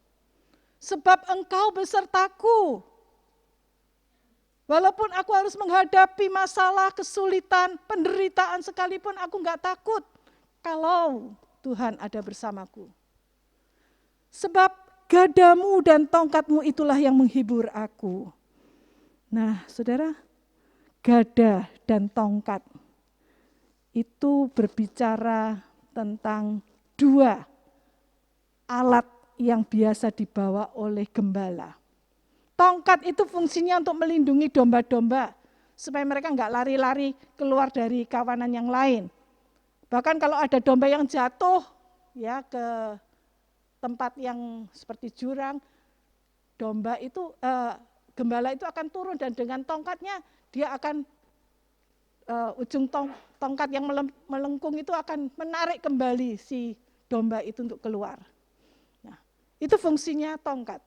Speaker 2: Sebab engkau besertaku. Walaupun aku harus menghadapi masalah, kesulitan, penderitaan sekalipun, aku enggak takut. Kalau Tuhan ada bersamaku. Sebab gadamu dan tongkatmu itulah yang menghibur aku. Nah, saudara, gada dan tongkat itu berbicara tentang dua alat yang biasa dibawa oleh gembala. Tongkat itu fungsinya untuk melindungi domba-domba, supaya mereka enggak lari-lari keluar dari kawanan yang lain. Bahkan kalau ada domba yang jatuh ya ke tempat yang seperti jurang, gembala itu akan turun dan dengan tongkatnya dia akan ujung tongkat yang melengkung itu akan menarik kembali si domba itu untuk keluar. Nah, itu fungsinya tongkat.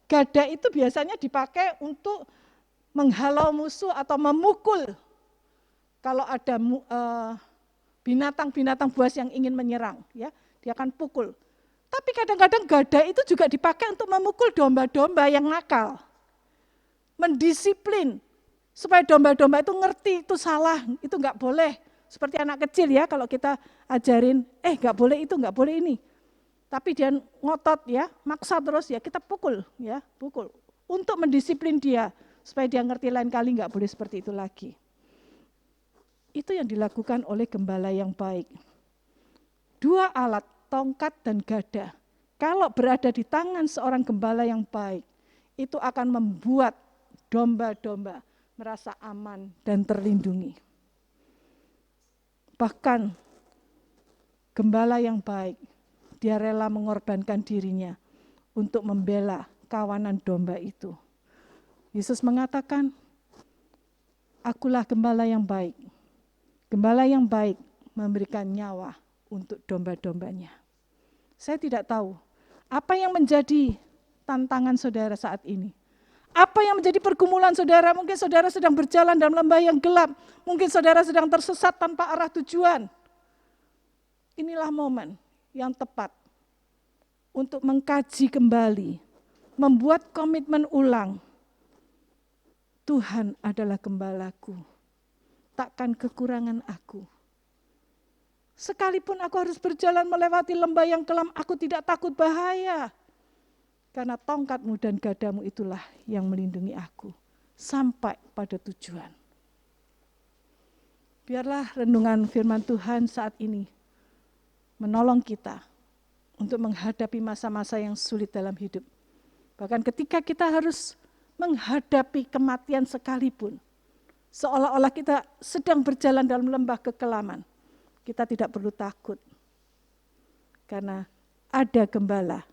Speaker 2: Gada itu biasanya dipakai untuk menghalau musuh atau memukul. Kalau ada binatang-binatang buas yang ingin menyerang, ya, dia akan pukul. Tapi kadang-kadang gada itu juga dipakai untuk memukul domba-domba yang nakal. Mendisiplin, supaya domba-domba itu ngerti itu salah, itu enggak boleh. Seperti anak kecil ya, kalau kita ajarin, enggak boleh itu, enggak boleh ini. Tapi dia ngotot ya, maksa terus ya, kita pukul ya, pukul. Untuk mendisiplin dia, supaya dia ngerti lain kali enggak boleh seperti itu lagi. Itu yang dilakukan oleh gembala yang baik. Dua alat, tongkat dan gada, kalau berada di tangan seorang gembala yang baik, itu akan membuat domba-domba merasa aman dan terlindungi. Bahkan gembala yang baik, dia rela mengorbankan dirinya untuk membela kawanan domba itu. Yesus mengatakan, akulah gembala yang baik. Gembala yang baik memberikan nyawa untuk domba-dombanya. Saya tidak tahu apa yang menjadi tantangan saudara saat ini. Apa yang menjadi pergumulan saudara? Mungkin saudara sedang berjalan dalam lembah yang gelap. Mungkin saudara sedang tersesat tanpa arah tujuan. Inilah momen yang tepat untuk mengkaji kembali, membuat komitmen ulang. Tuhan adalah gembalaku, takkan kekurangan aku. Sekalipun aku harus berjalan melewati lembah yang kelam, aku tidak takut bahaya. Karena tongkatmu dan gadamu itulah yang melindungi aku sampai pada tujuan. Biarlah renungan firman Tuhan saat ini menolong kita untuk menghadapi masa-masa yang sulit dalam hidup. Bahkan ketika kita harus menghadapi kematian sekalipun, seolah-olah kita sedang berjalan dalam lembah kekelaman, kita tidak perlu takut. Karena ada gembala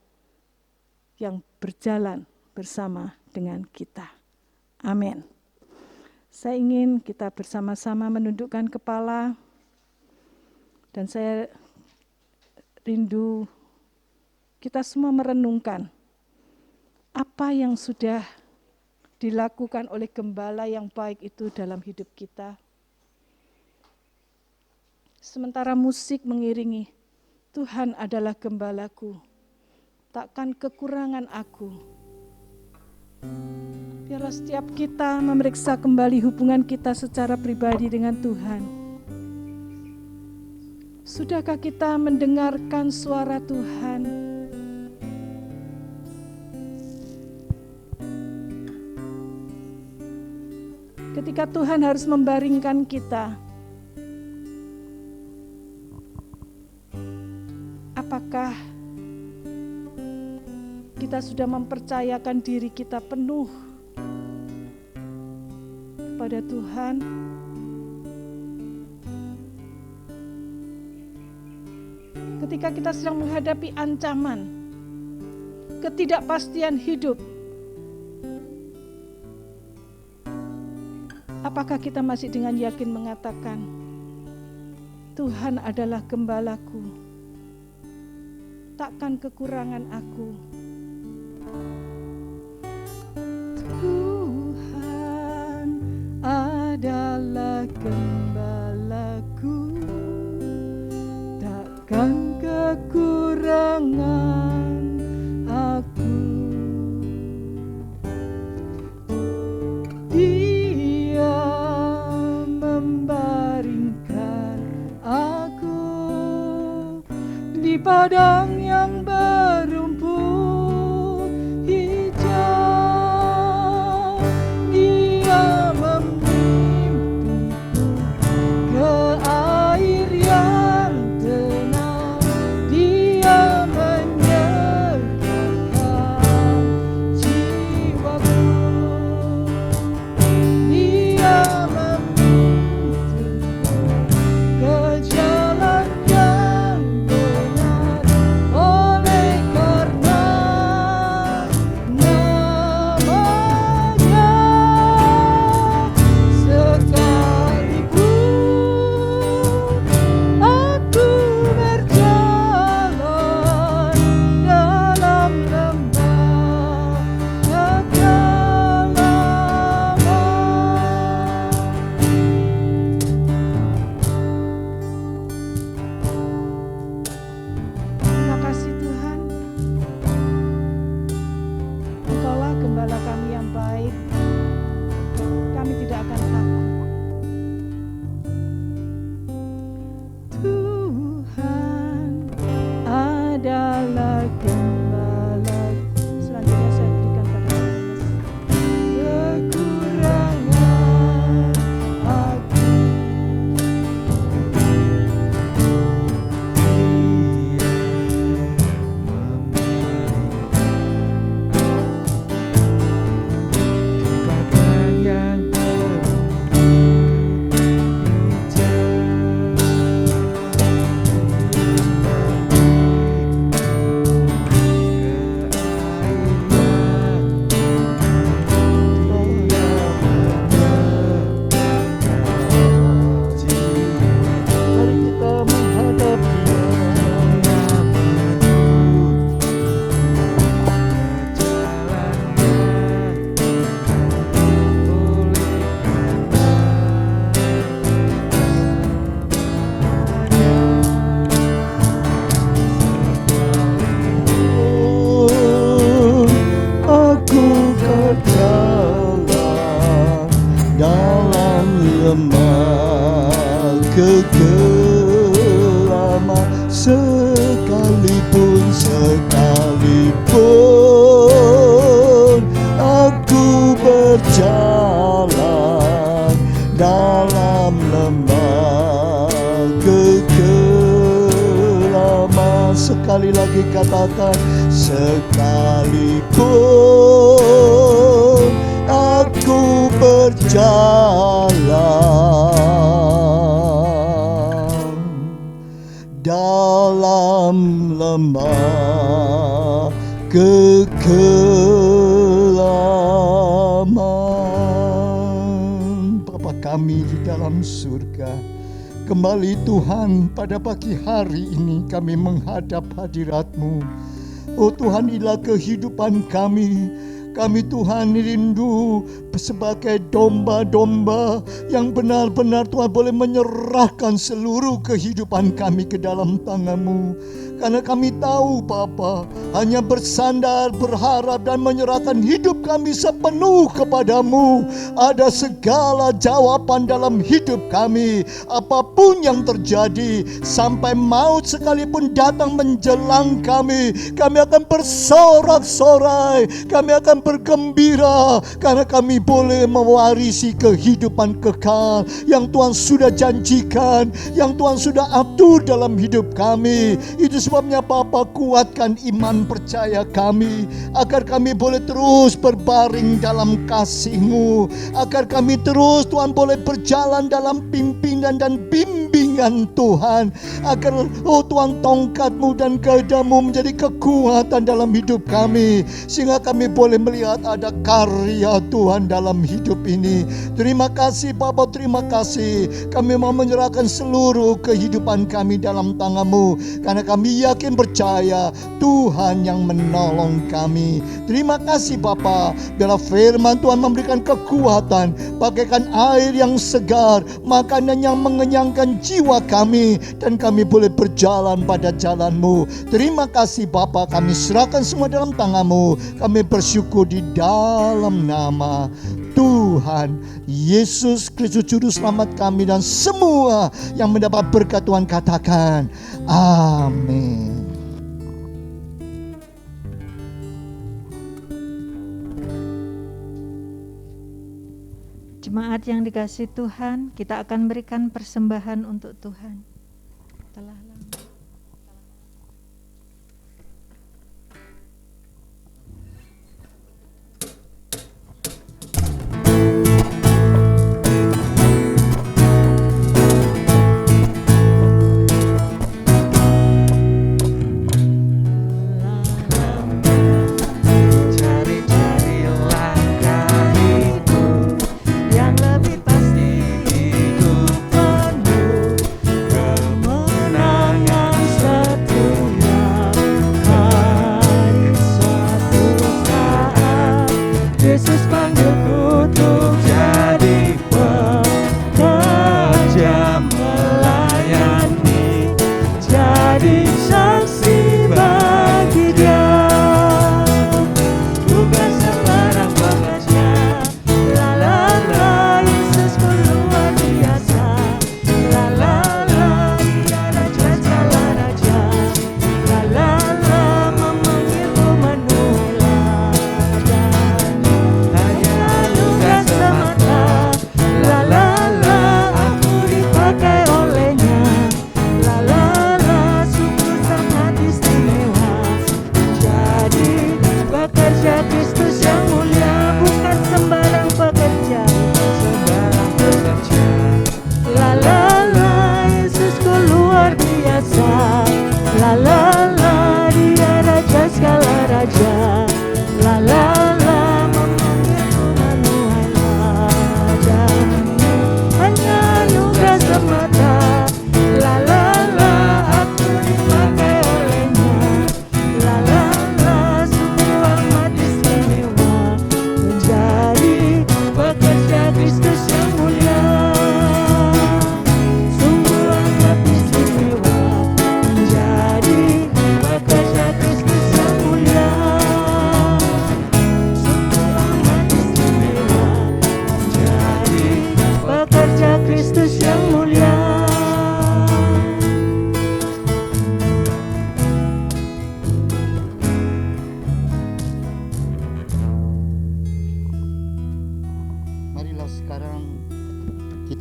Speaker 2: yang berjalan bersama dengan kita. Amin. Saya ingin kita bersama-sama menundukkan kepala, dan saya rindu kita semua merenungkan apa yang sudah dilakukan oleh gembala yang baik itu dalam hidup kita. Sementara musik mengiringi, Tuhan adalah gembalaku, takkan kekurangan aku. Biarlah setiap kita memeriksa kembali hubungan kita secara pribadi dengan Tuhan. Sudahkah kita mendengarkan suara Tuhan? Ketika Tuhan harus membaringkan kita, apakah kita sudah mempercayakan diri kita penuh kepada Tuhan? Ketika kita sedang menghadapi ancaman, ketidakpastian hidup, apakah kita masih dengan yakin mengatakan, Tuhan adalah gembalaku, takkan kekurangan aku. Tuhan adalah gembalaku, takkan kekurangan aku. Dia membaringkan aku di padang yang berumput hijau. Dia membimbingku ke air yang tenang. Dia menyerahkan jiwaku. Dia membimbingku ke jalan yang benar.
Speaker 3: kekelaman, sekalipun aku berjalan dalam lembah kekelaman. Sekali lagi katakan, sekalipun aku berjalan dalam lembah kekelaman. Bapa kami di dalam surga, kembali Tuhan pada pagi hari ini kami menghadap hadirat-Mu. Oh Tuhan, inilah kehidupan kami. Kami Tuhan rindu sebagai domba-domba yang benar-benar Tuhan boleh menyerahkan seluruh kehidupan kami ke dalam tangan-Mu. Karena kami tahu Bapa, hanya bersandar, berharap dan menyerahkan hidup kami sepenuh kepadamu, ada segala jawaban dalam hidup kami. Apapun yang terjadi, sampai maut sekalipun datang menjelang kami akan bersorak-sorai, kami akan bergembira, karena kami boleh mewarisi kehidupan kekal yang Tuhan sudah janjikan, yang Tuhan sudah atur dalam hidup kami. Itu sebabnya Bapa, kuatkan iman percaya kami, agar kami boleh terus berbaring dalam kasih-Mu, agar kami terus Tuhan boleh berjalan dalam pimpinan dan bimbingan Tuhan, agar Tuhan tongkat-Mu dan gadamu menjadi kekuatan dalam hidup kami, sehingga kami boleh melihat ada karya Tuhan dalam hidup ini. Terima kasih Bapa, terima kasih. Kami mau menyerahkan seluruh kehidupan kami dalam tangan-Mu, karena kami yakin percaya Tuhan yang menolong kami. Terima kasih Bapa, biarlah firman Tuhan memberikan kekuatan bagaikan air yang segar, makanan yang mengenyangkan jiwa kami, dan kami boleh berjalan pada jalan-Mu. Terima kasih Bapa, kami serahkan semua dalam tangan-Mu. Kami bersyukur di dalam nama Tuhan Yesus Kristus Juru Selamat kami, dan semua yang mendapat berkat Tuhan katakan amin.
Speaker 1: Jemaat yang dikasihi Tuhan, kita akan berikan persembahan untuk Tuhan. Telah lama.
Speaker 3: Kemenangan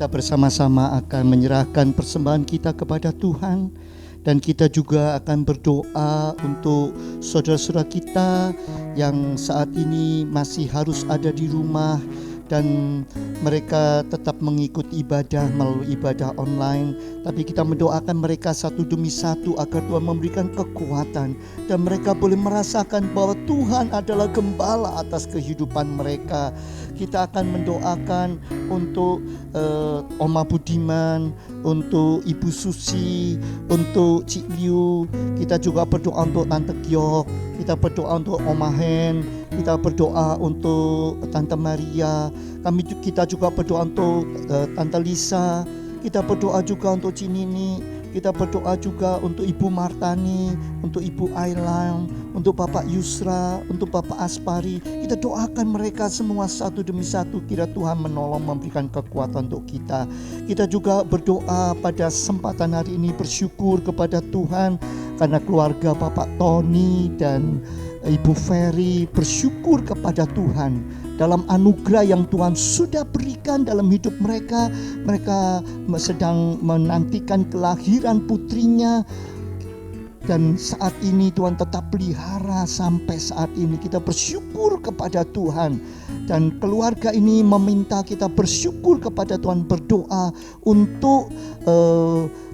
Speaker 3: Kita bersama-sama akan menyerahkan persembahan kita kepada Tuhan, dan kita juga akan berdoa untuk saudara-saudara kita yang saat ini masih harus ada di rumah dan mereka tetap mengikuti ibadah melalui ibadah online. Tapi kita mendoakan mereka satu demi satu agar Tuhan memberikan kekuatan dan mereka boleh merasakan bahwa Tuhan adalah gembala atas kehidupan mereka. Kita akan mendoakan untuk Oma Budiman, untuk Ibu Susi, untuk Cik Liu. Kita juga berdoa untuk Tante Giok, kita berdoa untuk Oma Hen, kita berdoa untuk Tante Maria. Kita juga berdoa untuk Tante Lisa. Kita berdoa juga untuk Cinini. Kita berdoa juga untuk Ibu Martani, untuk Ibu Ailan, untuk Bapak Yusra, untuk Bapak Aspari. Kita doakan mereka semua satu demi satu, kira Tuhan menolong, memberikan kekuatan untuk kita. Kita juga berdoa pada kesempatan hari ini, bersyukur kepada Tuhan karena keluarga Bapak Tony dan Ibu Ferry, bersyukur kepada Tuhan dalam anugerah yang Tuhan sudah berikan dalam hidup mereka. Mereka sedang menantikan kelahiran putrinya, dan saat ini Tuhan tetap pelihara sampai saat ini. Kita bersyukur kepada Tuhan, dan keluarga ini meminta kita bersyukur kepada Tuhan, berdoa untuk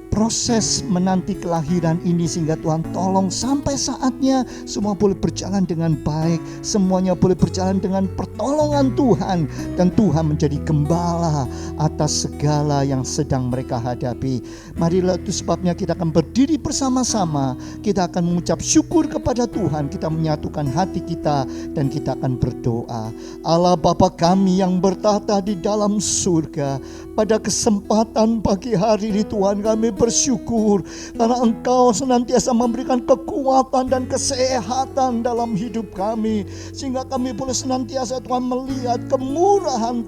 Speaker 3: proses menanti kelahiran ini, sehingga Tuhan tolong sampai saatnya semua boleh berjalan dengan baik, semuanya boleh berjalan dengan pertolongan Tuhan, dan Tuhan menjadi gembala atas segala yang sedang mereka hadapi. Marilah, itu sebabnya kita akan berdiri bersama-sama, kita akan mengucap syukur kepada Tuhan, kita menyatukan hati kita dan kita akan berdoa. Allah Bapa kami yang bertahta di dalam surga, pada kesempatan pagi hari ini Tuhan kami bersyukur karena Engkau senantiasa memberikan kekuatan dan kesehatan dalam hidup kami, sehingga kami boleh senantiasa Tuhan melihat kemurahan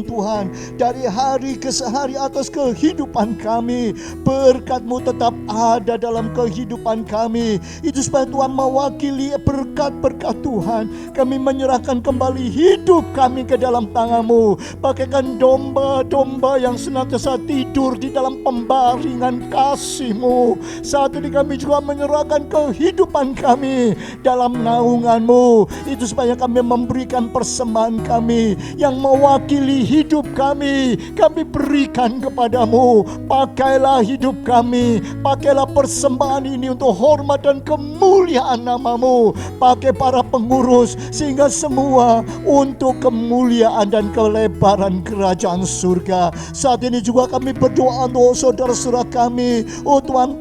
Speaker 3: Tuhan dari hari ke hari atas kehidupan kami. Berkat-Mu tetap ada dalam kehidupan kami. Itu supaya Tuhan mewakili berkat-berkat Tuhan. Kami menyerahkan kembali hidup kami ke dalam tangan-Mu, bagaikan domba-domba yang senantiasa tidur di dalam pembaringan kasih-Mu. Saat ini kami juga menyerahkan kehidupan kami dalam naungan-Mu. Itu supaya kami memberikan persembahan kami yang mewakili hidup kami. Kami berikan kepadamu. Pakailah hidup kami, pakailah persembahan ini untuk hormat dan kemuliaan nama-Mu. Pakai para pengurus sehingga semua untuk kemuliaan dan kelebaran kerajaan surga. Saat ini juga kami berdoa untuk saudara-saudara kami, Tuhan,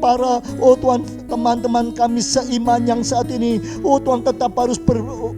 Speaker 3: Tuhan, teman-teman kami seiman yang saat ini, Tuhan, tetap harus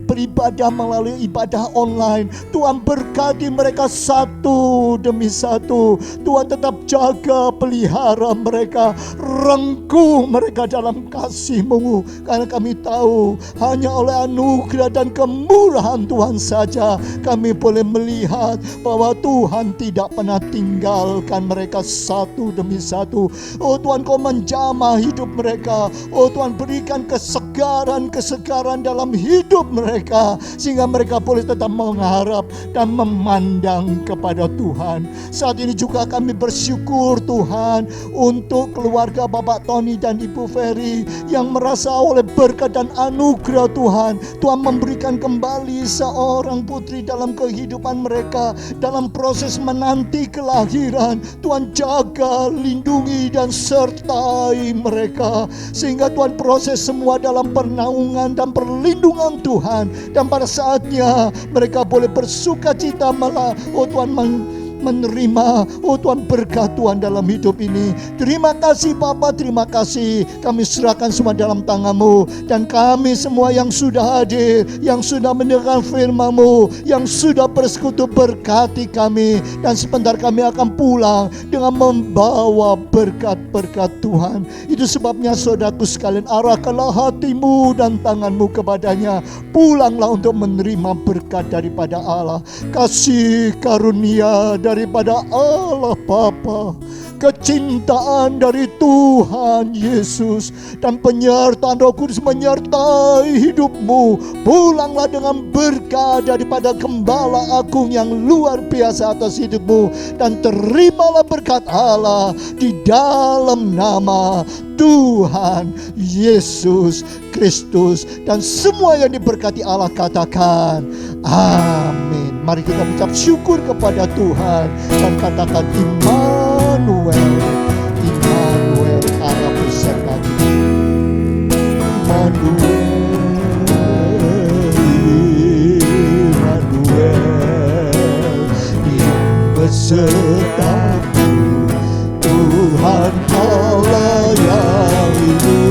Speaker 3: beribadah melalui ibadah online. Tuhan, berkati mereka satu demi satu. Tuhan, tetap jaga, pelihara mereka, rengkuh mereka dalam kasih-Mu, karena kami tahu hanya oleh anugerah dan kemurahan Tuhan saja kami boleh melihat bahwa Tuhan tidak pernah tinggalkan mereka satu demi satu. Oh Tuhan, Kau menjamah hidup mereka. Oh Tuhan, berikan kesegaran dalam hidup mereka, sehingga mereka boleh tetap mengharap dan memandang kepada Tuhan. Saat ini juga kami bersyukur Tuhan untuk keluarga Bapak Tony dan Ibu Ferry yang merasa oleh berkat dan anugerah Tuhan, Tuhan memberikan kembali seorang putri dalam kehidupan mereka dalam proses menanti kelahiran. Tuhan, jaga, lindungi dan sertai mereka, sehingga Tuhan proses semua dalam pernaungan dan perlindungan Tuhan, dan pada saatnya mereka boleh bersuka cita malah, oh Tuhan, menerima, oh Tuhan, berkat Tuhan dalam hidup ini. Terima kasih Bapa, terima kasih. Kami serahkan semua dalam tangan-Mu, dan kami semua yang sudah hadir, yang sudah mendengar firman-Mu, yang sudah bersekutu, berkati kami, dan sebentar kami akan pulang dengan membawa berkat-berkat Tuhan. Itu sebabnya saudaraku sekalian, arahkanlah hatimu dan tanganmu kepadanya. Pulanglah untuk menerima berkat daripada Allah, kasih karunia dan daripada Allah Bapa, kecintaan dari Tuhan Yesus, dan penyertaan Roh Kudus menyertai hidupmu. Pulanglah dengan berkat daripada Gembala Agung yang luar biasa atas hidupmu, dan terimalah berkat Allah di dalam nama Tuhan Yesus Kristus. Dan semua yang diberkati Allah katakan amin. Mari kita ucap syukur kepada Tuhan dan katakan Immanuel, Immanuel, Allah beserta kita. Immanuel, yang besertaku, Tuhan Allah yang hidup.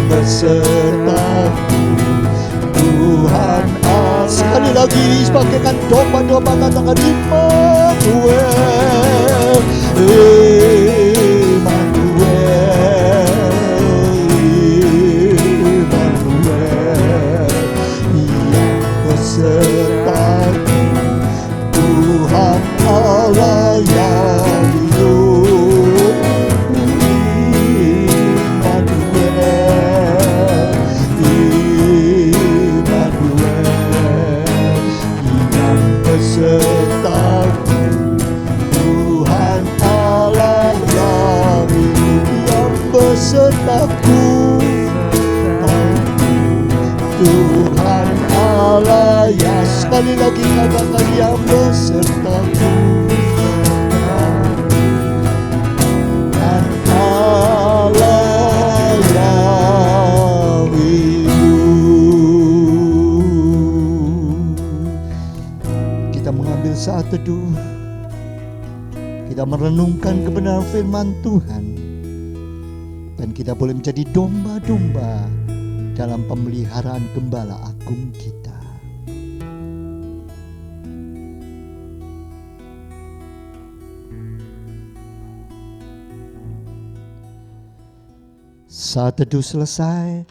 Speaker 3: Besertaku, Tuhan Allah. Sekali lagi sebagaikan domba-domba katakan Immanuel, Immanuel, yang besertaku, Tuhan Allah yang hidup. Besertaku, Tuhan Allah yang hidup, yang besertaku, Tuhan Allah yang, sekali lagi katakan yang besertaku, Tuhan Allah yang hidup. Kita mengambil saat teduh, kita merenungkan kebenaran firman Tuhan, dan kita boleh menjadi domba-domba dalam pemeliharaan Gembala Agung kita. Saat teduh selesai,